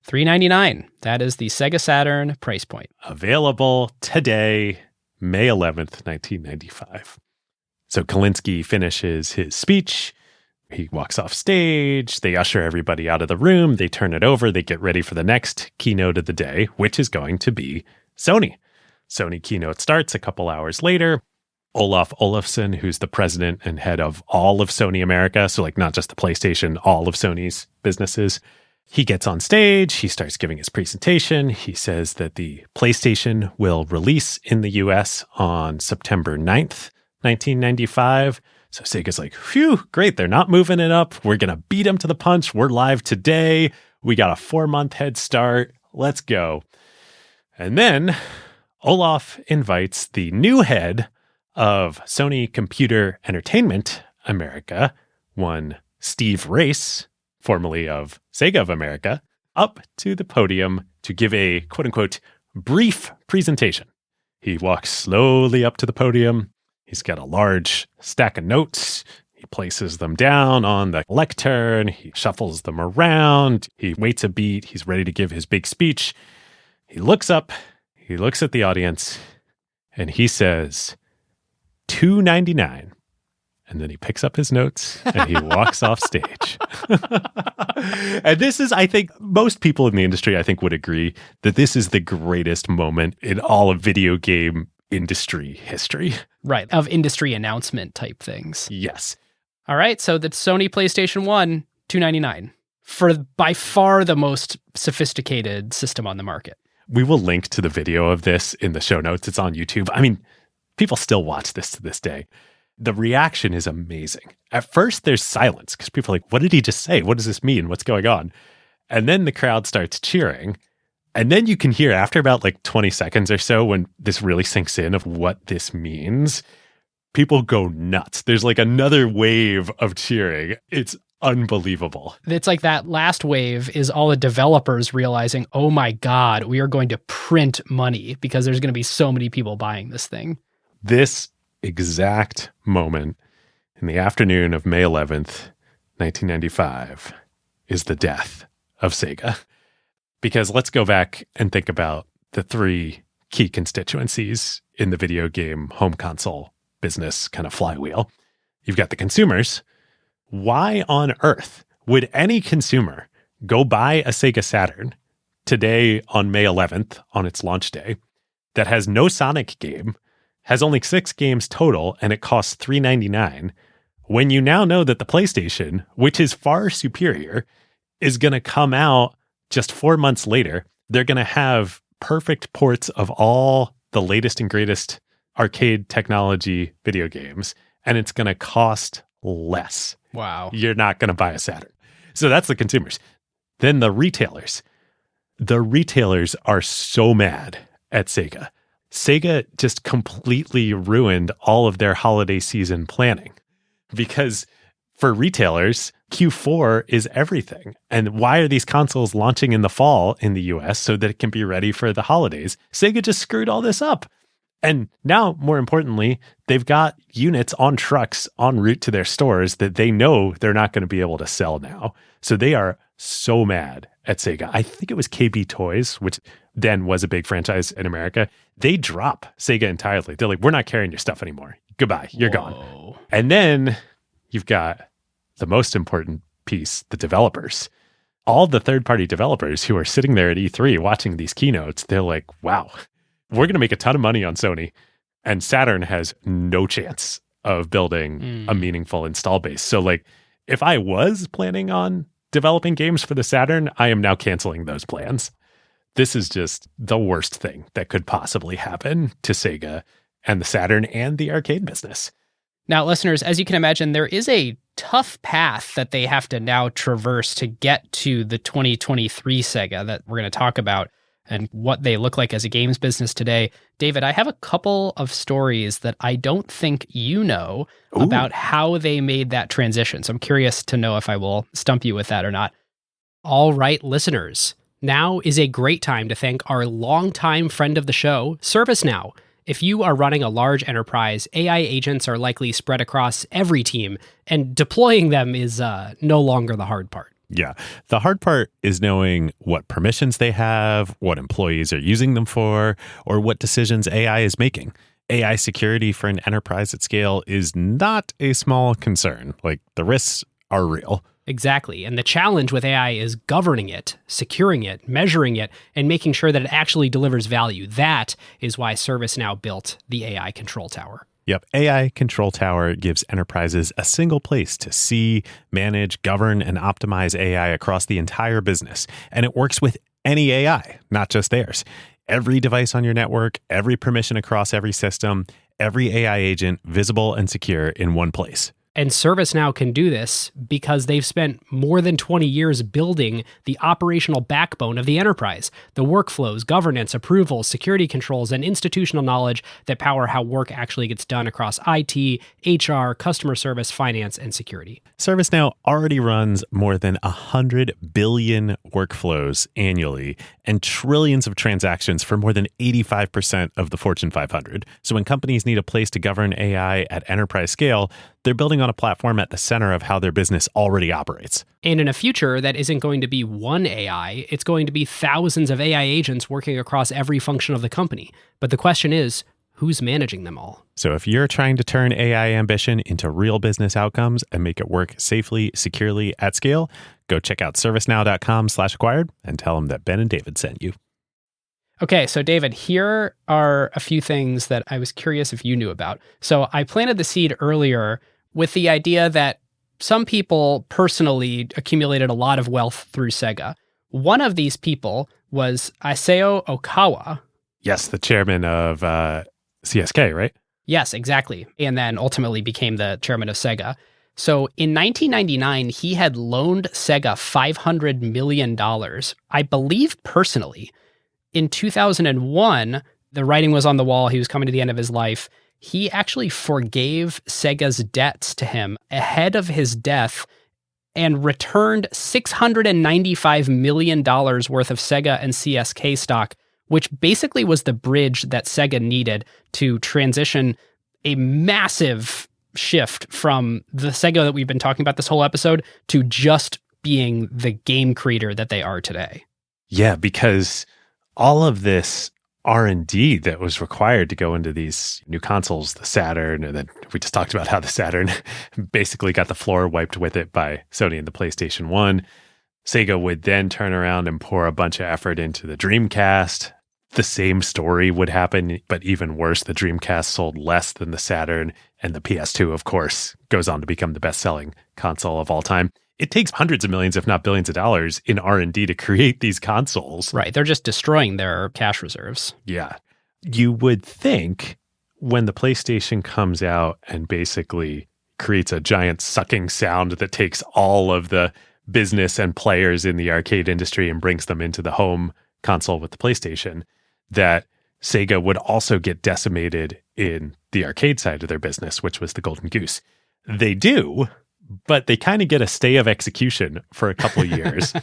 $3.99. That is the Sega Saturn price point. Available today, May 11th, 1995. So Kalinske finishes his speech. He walks off stage. They usher everybody out of the room. They turn it over. They get ready for the next keynote of the day, which is going to be Sony. Sony keynote starts a couple hours later. Olaf Olafsson, who's the president and head of all of Sony America, so like not just the PlayStation, all of Sony's businesses, he gets on stage. He starts giving his presentation. He says that the PlayStation will release in the US on September 9th, 1995. So Sega's like, phew, great. They're not moving it up. We're going to beat them to the punch. We're live today. We got a 4-month head start. Let's go. And then Olaf invites the new head of Sony Computer Entertainment America, one Steve Race, formerly of Sega of America, up to the podium to give a quote-unquote brief presentation. He walks slowly up to the podium. He's got a large stack of notes. He places them down on the lectern. He shuffles them around. He waits a beat. He's ready to give his big speech. He looks up. He looks at the audience. And he says, $2.99. And then he picks up his notes and he walks off stage. And this is, I think, most people in the industry, I think, would agree that this is the greatest moment in all of video game industry history. Right, of industry announcement type things. Yes. All right, so the Sony PlayStation 1, $299 for by far the most sophisticated system on the market. We will link to the video of this in the show notes. It's on YouTube. I mean, people still watch this to this day. The reaction is amazing. At first, there's silence because people are like, what did he just say? What does this mean? What's going on? And then the crowd starts cheering. And then you can hear after about like 20 seconds or so when this really sinks in of what this means, people go nuts. There's like another wave of cheering. It's unbelievable. It's like that last wave is all the developers realizing, oh my God, we are going to print money because there's going to be so many people buying this thing. This exact moment in the afternoon of May 11th, 1995 is the death of Sega. Because let's go back and think about the three key constituencies in the video game home console business kind of flywheel. You've got the consumers. Why on earth would any consumer go buy a Sega Saturn today on May 11th on its launch day that has no Sonic game, has only 6 games total, and it costs $3.99 when you now know that the PlayStation, which is far superior, is going to come out just 4 months later? They're going to have perfect ports of all the latest and greatest arcade technology video games, and it's going to cost less. Wow. You're not going to buy a Saturn. So that's the consumers. Then the retailers. The retailers are so mad at Sega. Sega just completely ruined all of their holiday season planning because for retailers, Q4 is everything. And why are these consoles launching in the fall in the US so that it can be ready for the holidays? Sega just screwed all this up. And now, more importantly, they've got units on trucks en route to their stores that they know they're not going to be able to sell now. So they are so mad at Sega. I think it was KB Toys, which then was a big franchise in America. They drop Sega entirely. They're like, we're not carrying your stuff anymore. Goodbye. You're gone. And then you've got the most important piece, the developers. All the third-party developers who are sitting there at E3 watching these keynotes, they're like, wow, we're going to make a ton of money on Sony. And Saturn has no chance of building a meaningful install base. So like, if I was planning on developing games for the Saturn, I am now canceling those plans. This is just the worst thing that could possibly happen to Sega and the Saturn and the arcade business. Now, listeners, as you can imagine, there is a tough path that they have to now traverse to get to the 2023 Sega that we're going to talk about. and what they look like as a games business today. David, I have a couple of stories that I don't think you know about how they made that transition. So I'm curious to know if I will stump you with that or not. All right, listeners, now is a great time to thank our longtime friend of the show, ServiceNow. If you are running a large enterprise, AI agents are likely spread across every team, and deploying them is no longer the hard part. Yeah. The hard part is knowing what permissions they have, what employees are using them for, or what decisions AI is making. AI security for an enterprise at scale is not a small concern. Like, the risks are real. Exactly. And the challenge with AI is governing it, securing it, measuring it, and making sure that it actually delivers value. That is why ServiceNow built the AI Control Tower. Yep. AI Control Tower gives enterprises a single place to see, manage, govern, and optimize AI across the entire business. And it works with any AI, not just theirs. Every device on your network, every permission across every system, every AI agent visible and secure in one place. And ServiceNow can do this because they've spent more than 20 years building the operational backbone of the enterprise, the workflows, governance, approvals, security controls, and institutional knowledge that power how work actually gets done across IT, HR, customer service, finance, and security. ServiceNow already runs more than 100 billion workflows annually and trillions of transactions for more than 85% of the Fortune 500. So when companies need a place to govern AI at enterprise scale, they're building on a platform at the center of how their business already operates. And in a future that isn't going to be one AI, it's going to be thousands of AI agents working across every function of the company. But the question is, who's managing them all? So if you're trying to turn AI ambition into real business outcomes and make it work safely, securely, at scale, go check out servicenow.com/acquired and tell them that Ben and David sent you. Okay, so David, here are a few things that I was curious if you knew about. So I planted the seed earlier with the idea that some people personally accumulated a lot of wealth through Sega. One of these people was Isao Okawa. Yes, the chairman of CSK, right? Yes, exactly. And then ultimately became the chairman of Sega. So in 1999, he had loaned Sega $500 million, I believe personally. In 2001, the writing was on the wall. He was coming to the end of his life. He actually forgave Sega's debts to him ahead of his death and returned $695 million worth of Sega and CSK stock, which basically was the bridge that Sega needed to transition a massive shift from the Sega that we've been talking about this whole episode to just being the game creator that they are today. Yeah, because all of this R&D that was required to go into these new consoles, the Saturn, and then we just talked about how the Saturn basically got the floor wiped with it by Sony and the PlayStation 1. Sega would then turn around and pour a bunch of effort into the Dreamcast. The same story would happen, but even worse, the Dreamcast sold less than the Saturn, and the PS2, of course, goes on to become the best-selling console of all time. It takes hundreds of millions, if not billions of dollars in R&D to create these consoles. Right. They're just destroying their cash reserves. Yeah. You would think when the PlayStation comes out and basically creates a giant sucking sound that takes all of the business and players in the arcade industry and brings them into the home console with the PlayStation, that Sega would also get decimated in the arcade side of their business, which was the golden goose. They do, but they kind of get a stay of execution for a couple of years,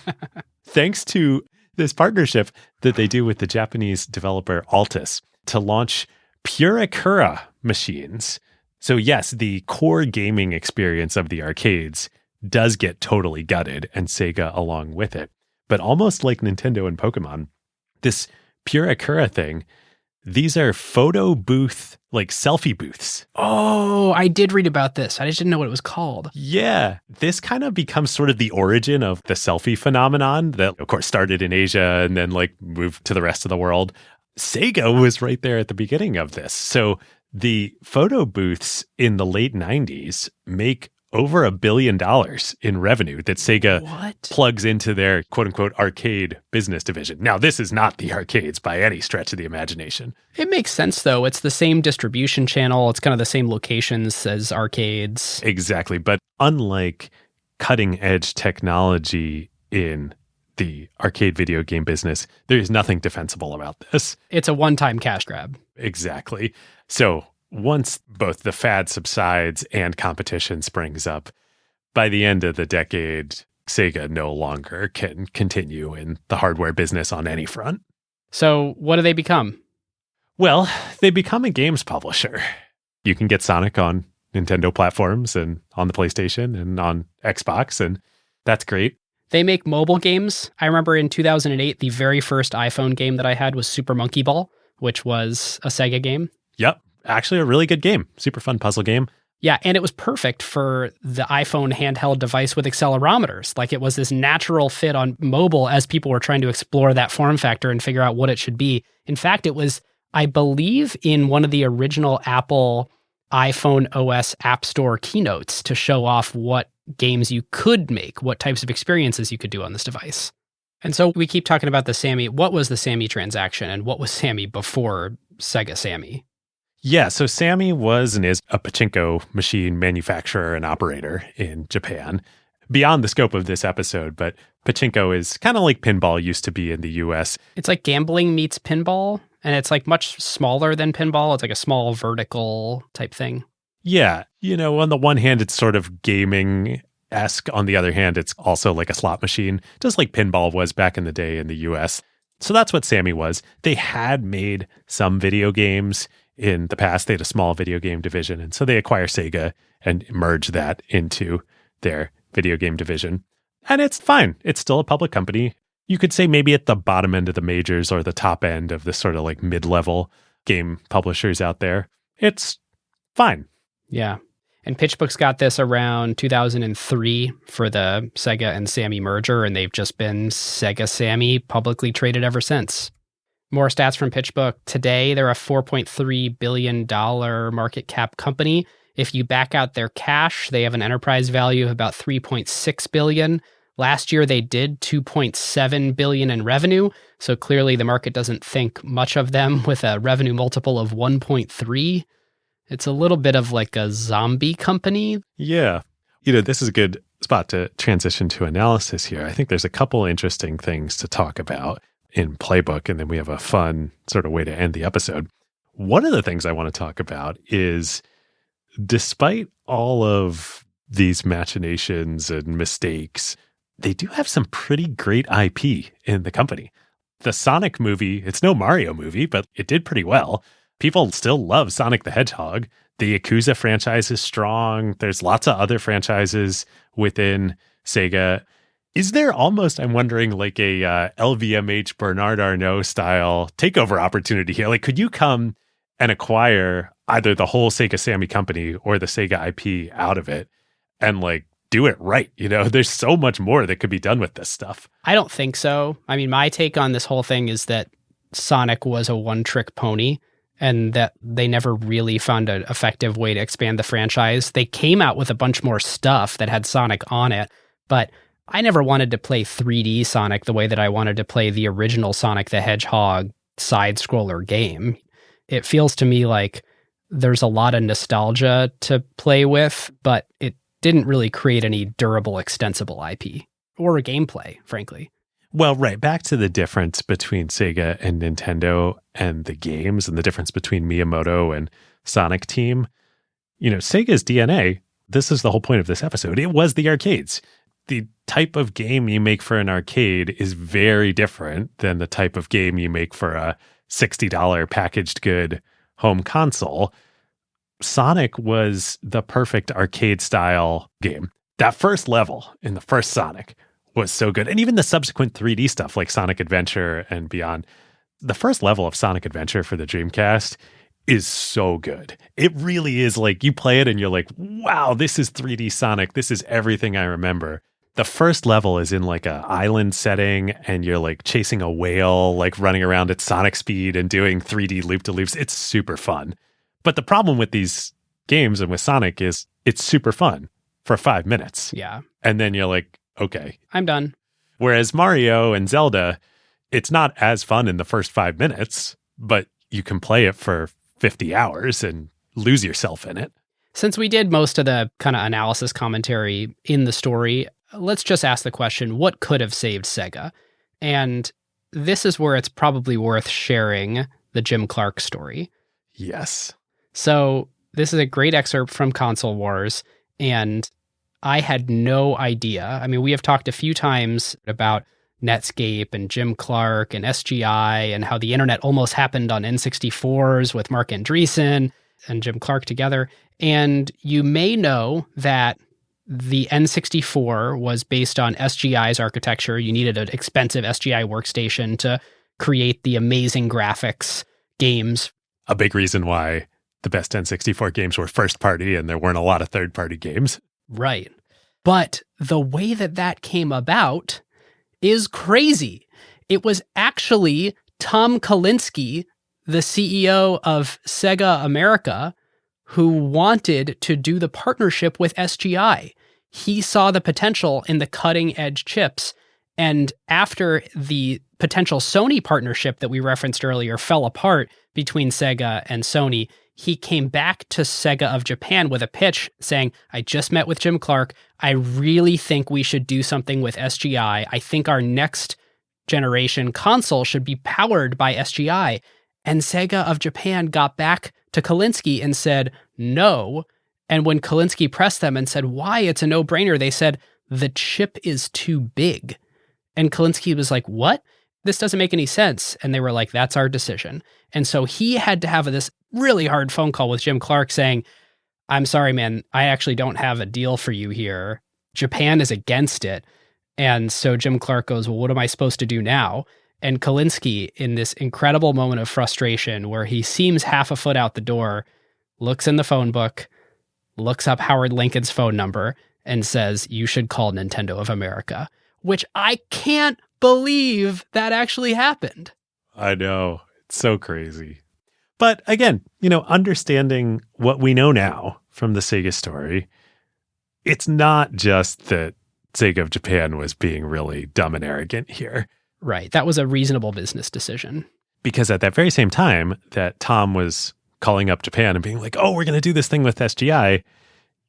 thanks to this partnership that they do with the Japanese developer Altus to launch Purekura machines. So yes, the core gaming experience of the arcades does get totally gutted, and Sega along with it. But almost like Nintendo and Pokemon, this Purekura thing, these are photo booth, like selfie booths. Oh, I did read about this. I just didn't know what it was called. Yeah. This kind of becomes sort of the origin of the selfie phenomenon that, of course, started in Asia and then like moved to the rest of the world. Sega was right there at the beginning of this. So the photo booths in the late 90s make over $1 billion in revenue that Sega plugs into their quote-unquote arcade business division. Now, this is not the arcades by any stretch of the imagination. It makes sense, though. It's the same distribution channel. It's kind of the same locations as arcades. Exactly. But unlike cutting-edge technology in the arcade video game business, there is nothing defensible about this. It's a one-time cash grab. Exactly. So once both the fad subsides and competition springs up, by the end of the decade, Sega no longer can continue in the hardware business on any front. So what do they become? Well, they become a games publisher. You can get Sonic on Nintendo platforms and on the PlayStation and on Xbox, and that's great. They make mobile games. I remember in 2008, the very first iPhone game that I had was Super Monkey Ball, which was a Sega game. Yep. Actually, a really good game. Super fun puzzle game. Yeah, and it was perfect for the iPhone handheld device with accelerometers. Like, it was this natural fit on mobile as people were trying to explore that form factor and figure out what it should be. In fact, it was, I believe, in one of the original Apple iPhone OS App Store keynotes to show off what games you could make, what types of experiences you could do on this device. And so we keep talking about the Sammy. What was the Sammy transaction and what was Sammy before Sega Sammy? Yeah, so Sammy was and is a pachinko machine manufacturer and operator in Japan. Beyond the scope of this episode, but pachinko is kind of like pinball used to be in the US. It's like gambling meets pinball, and it's like much smaller than pinball. It's like a small vertical type thing. Yeah, on the one hand, it's sort of gaming-esque. On the other hand, it's also like a slot machine, just like pinball was back in the day in the US. So that's what Sammy was. They had made some video games in the past. They had a small video game division, and so they acquire Sega and merge that into their video game division. And it's fine. It's still a public company. You could say maybe at the bottom end of the majors or the top end of the sort of like mid-level game publishers out there. It's fine. Yeah. And PitchBook's got this around 2003 for the Sega and Sammy merger, and they've just been Sega Sammy publicly traded ever since. More stats from PitchBook. Today, they're a $4.3 billion market cap company. If you back out their cash, they have an enterprise value of about $3.6 billion. Last year, they did $2.7 billion in revenue. So clearly, the market doesn't think much of them with a revenue multiple of 1.3. It's a little bit of like a zombie company. Yeah. This is a good spot to transition to analysis here. I think there's a couple interesting things to talk about in Playbook, and then we have a fun sort of way to end the episode. One of the things I want to talk about is, despite all of these machinations and mistakes, they do have some pretty great IP in the company. The Sonic movie, it's no Mario movie, but it did pretty well. People still love Sonic the Hedgehog. The Yakuza franchise is strong. There's lots of other franchises within Sega. Is there almost, I'm wondering, like a LVMH Bernard Arnault style takeover opportunity here? Like, could you come and acquire either the whole Sega Sammy company or the Sega IP out of it and like do it right? There's so much more that could be done with this stuff. I don't think so. I mean, my take on this whole thing is that Sonic was a one-trick pony and that they never really found an effective way to expand the franchise. They came out with a bunch more stuff that had Sonic on it, but I never wanted to play 3D Sonic the way that I wanted to play the original Sonic the Hedgehog side-scroller game. It feels to me like there's a lot of nostalgia to play with, but it didn't really create any durable, extensible IP or gameplay, frankly. Well, right. Back to the difference between Sega and Nintendo and the games and the difference between Miyamoto and Sonic Team. Sega's DNA, this is the whole point of this episode, it was the arcades. The type of game you make for an arcade is very different than the type of game you make for a $60 packaged good home console. Sonic was the perfect arcade style game. That first level in the first Sonic was so good. And even the subsequent 3D stuff like Sonic Adventure and beyond. The first level of Sonic Adventure for the Dreamcast is so good. It really is like you play it and you're like, wow, this is 3D Sonic. This is everything I remember. The first level is in like a island setting and you're like chasing a whale, like running around at Sonic speed and doing 3D loop-de-loops. It's super fun. But the problem with these games and with Sonic is it's super fun for 5 minutes. Yeah. And then you're like, okay, I'm done. Whereas Mario and Zelda, it's not as fun in the first 5 minutes, but you can play it for 50 hours and lose yourself in it. Since we did most of the kind of analysis commentary in the story, let's just ask the question, what could have saved Sega? And this is where it's probably worth sharing the Jim Clark story. Yes. So this is a great excerpt from Console Wars, and I had no idea. I mean, we have talked a few times about Netscape and Jim Clark and SGI and how the internet almost happened on N64s with Mark Andreessen and Jim Clark together. And you may know that the N64 was based on SGI's architecture. You needed an expensive SGI workstation to create the amazing graphics games. A big reason why the best N64 games were first party and there weren't a lot of third party games. Right. But the way that that came about is crazy. It was actually Tom Kalinske, the CEO of Sega America, who wanted to do the partnership with SGI. He saw the potential in the cutting edge chips. And after the potential Sony partnership that we referenced earlier fell apart between Sega and Sony, he came back to Sega of Japan with a pitch saying, I just met with Jim Clark. I really think we should do something with SGI. I think our next generation console should be powered by SGI. And Sega of Japan got back to Kalinske and said, no. And when Kalinske pressed them and said, why? It's a no-brainer. They said, the chip is too big. And Kalinske was like, what? This doesn't make any sense. And they were like, that's our decision. And so he had to have this really hard phone call with Jim Clark saying, I'm sorry, man, I actually don't have a deal for you here. Japan is against it. And so Jim Clark goes, well, what am I supposed to do now? And Kalinske, in this incredible moment of frustration where he seems half a foot out the door, looks in the phone book, looks up Howard Lincoln's phone number, and says, you should call Nintendo of America, which I can't believe that actually happened. I know. It's so crazy. But again, understanding what we know now from the Sega story, it's not just that Sega of Japan was being really dumb and arrogant here. Right. That was a reasonable business decision. Because at that very same time that Tom was calling up Japan and being like, oh, we're going to do this thing with SGI,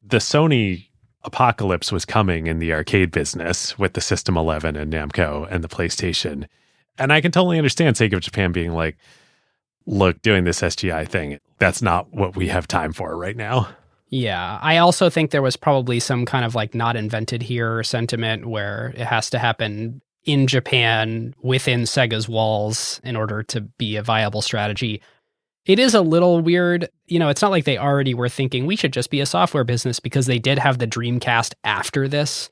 the Sony apocalypse was coming in the arcade business with the System 11 and Namco and the PlayStation. And I can totally understand Sega of Japan being like, look, doing this SGI thing, that's not what we have time for right now. Yeah. I also think there was probably some kind of like not invented here sentiment where it has to happen in Japan within Sega's walls in order to be a viable strategy. It is a little weird. It's not like they already were thinking we should just be a software business because they did have the Dreamcast after this.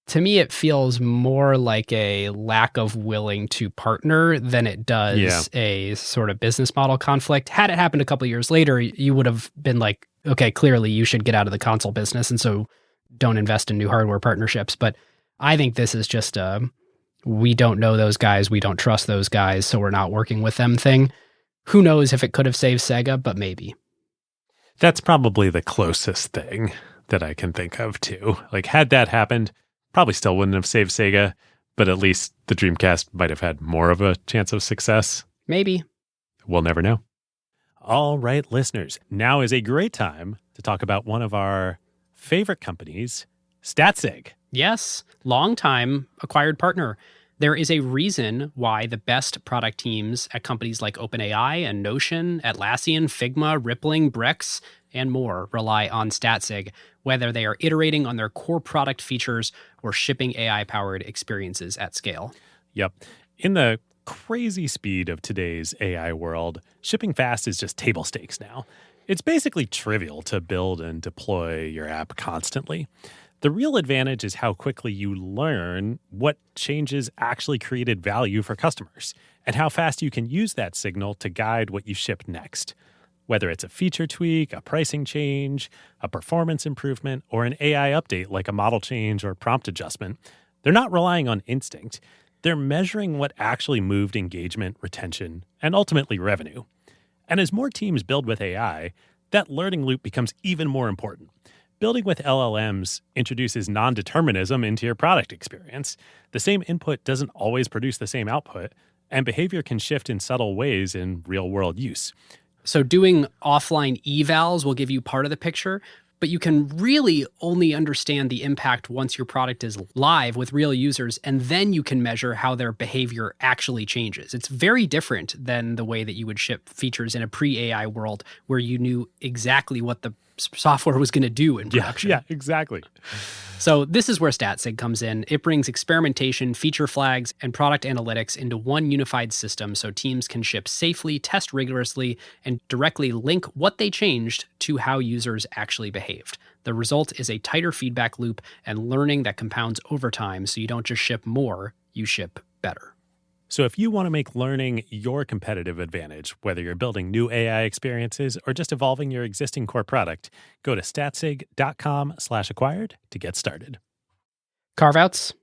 To me, it feels more like a lack of willing to partner than it does a sort of business model conflict. Had it happened a couple of years later, you would have been like, okay, clearly you should get out of the console business, and so don't invest in new hardware partnerships. But I think this is just a, we don't know those guys, we don't trust those guys, so we're not working with them thing. Who knows if it could have saved Sega, but maybe. That's probably the closest thing that I can think of, too. Like, had that happened, probably still wouldn't have saved Sega, but at least the Dreamcast might have had more of a chance of success. Maybe. We'll never know. All right, listeners, now is a great time to talk about one of our favorite companies, StatSig. Yes, long-time acquired partner. There is a reason why the best product teams at companies like OpenAI and Notion, Atlassian, Figma, Rippling, Brex, and more rely on StatSig, whether they are iterating on their core product features or shipping AI-powered experiences at scale. Yep. In the crazy speed of today's AI world, shipping fast is just table stakes now. It's basically trivial to build and deploy your app constantly. The real advantage is how quickly you learn what changes actually created value for customers and how fast you can use that signal to guide what you ship next. Whether it's a feature tweak, a pricing change, a performance improvement, or an AI update like a model change or prompt adjustment, they're not relying on instinct. They're measuring what actually moved engagement, retention, and ultimately revenue. And as more teams build with AI, that learning loop becomes even more important. Building with LLMs introduces non-determinism into your product experience. The same input doesn't always produce the same output, and behavior can shift in subtle ways in real-world use. So doing offline evals will give you part of the picture, But you can really only understand the impact once your product is live with real users, and then you can measure how their behavior actually changes. It's very different than the way that you would ship features in a pre-AI world where you knew exactly what the software was going to do in production. Yeah, exactly. So this is where StatSig comes in. It brings experimentation, feature flags, and product analytics into one unified system so teams can ship safely, test rigorously, and directly link what they changed to how users actually behaved. The result is a tighter feedback loop and learning that compounds over time, so you don't just ship more, you ship better. So if you want to make learning your competitive advantage, whether you're building new AI experiences or just evolving your existing core product, go to statsig.com/acquired to get started. Carve Outs?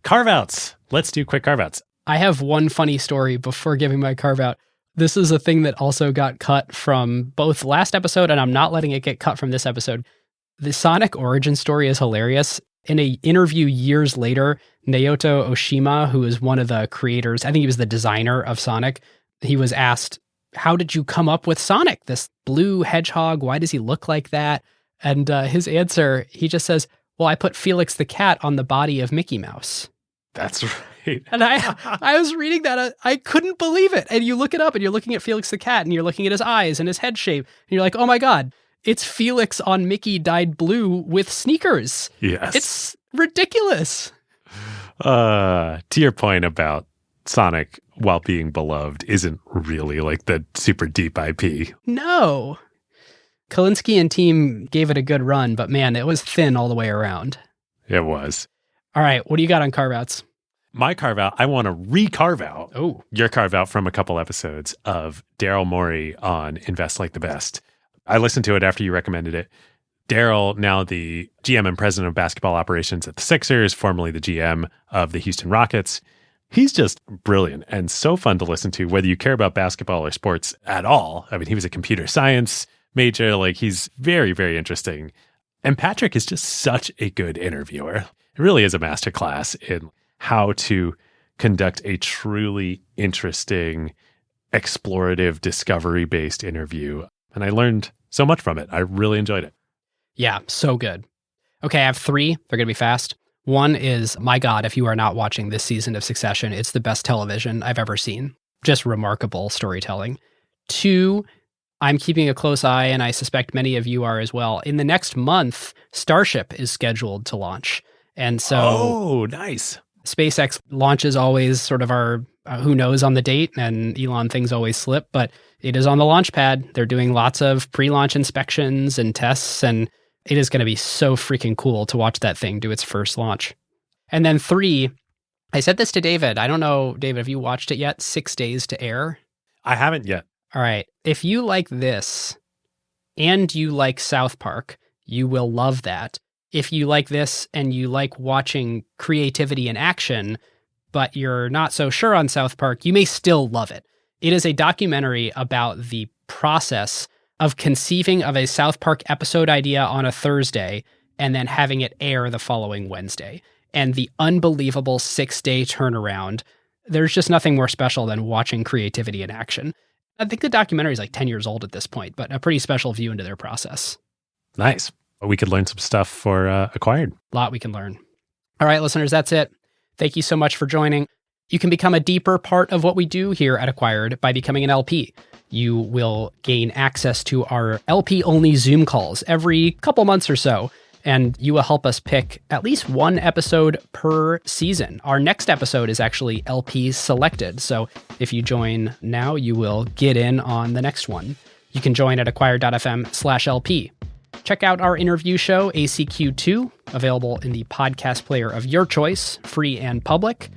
Carve Outs. Let's do quick Carve Outs. I have one funny story before giving my carve out. This is a thing that also got cut from both last episode, and I'm not letting it get cut from this episode. The Sonic origin story is hilarious. In an interview years later, Naoto Oshima, who is one of the creators, I think he was the designer of Sonic, he was asked, how did you come up with Sonic, this blue hedgehog? Why does he look like that? And his answer, he just says, well, I put Felix the cat on the body of Mickey Mouse. That's right. And I was reading that, I couldn't believe it. And you look it up and you're looking at Felix the cat and you're looking at his eyes and his head shape. And you're like, oh my God, it's Felix on Mickey dyed blue with sneakers. Yes. It's ridiculous. To your point about Sonic, while being beloved, isn't really like the super deep IP. No. Kalinske and team gave it a good run, but man, it was thin all the way around. It was. All right, what do you got on carve outs? My carve out, I want to re-carve out your carve out from a couple episodes of Daryl Morey on Invest Like the Best. I listened to it after you recommended it. Daryl, now the GM and president of basketball operations at the Sixers, formerly the GM of the Houston Rockets. He's just brilliant and so fun to listen to, whether you care about basketball or sports at all. I mean, he was a computer science major. Like, he's very, very interesting. And Patrick is just such a good interviewer. It really is a masterclass in how to conduct a truly interesting, explorative, discovery-based interview. And I learned so much from it. I really enjoyed it. Yeah, so good. Okay, I have 3. They're going to be fast. One is, my God, if you are not watching this season of Succession, it's the best television I've ever seen. Just remarkable storytelling. 2, I'm keeping a close eye, and I suspect many of you are as well. In the next month, Starship is scheduled to launch. And so... Oh, nice. SpaceX launches always sort of our who knows on the date, and Elon things always slip, but it is on the launch pad. They're doing lots of pre-launch inspections and tests, and it is going to be so freaking cool to watch that thing do its first launch. And then 3, I said this to David. I don't know, David, have you watched it yet? 6 Days to Air? I haven't yet. All right. If you like this and you like South Park, you will love that. If you like this and you like watching creativity in action, but you're not so sure on South Park, you may still love it. It is a documentary about the process of conceiving of a South Park episode idea on a Thursday and then having it air the following Wednesday. And the unbelievable 6-day turnaround. There's just nothing more special than watching creativity in action. I think the documentary is like 10 years old at this point, but a pretty special view into their process. Nice. We could learn some stuff for Acquired. A lot we can learn. All right, listeners, that's it. Thank you so much for joining. You can become a deeper part of what we do here at Acquired by becoming an LP. You will gain access to our LP-only Zoom calls every couple months or so, and you will help us pick at least one episode per season. Our next episode is actually LP selected, so if you join now, you will get in on the next one. You can join at acquired.fm/LP. Check out our interview show, ACQ2, available in the podcast player of your choice, free and public.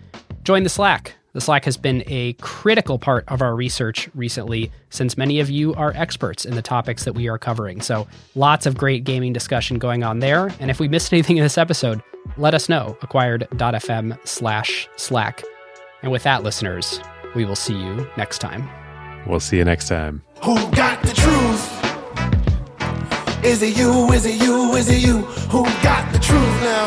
Join the Slack. The Slack has been a critical part of our research recently, since many of you are experts in the topics that we are covering. So lots of great gaming discussion going on there. And if we missed anything in this episode, let us know, acquired.fm/Slack. And with that, listeners, we will see you next time. We'll see you next time. Who got the truth? Is it you? Is it you? Is it you? Who got the truth now?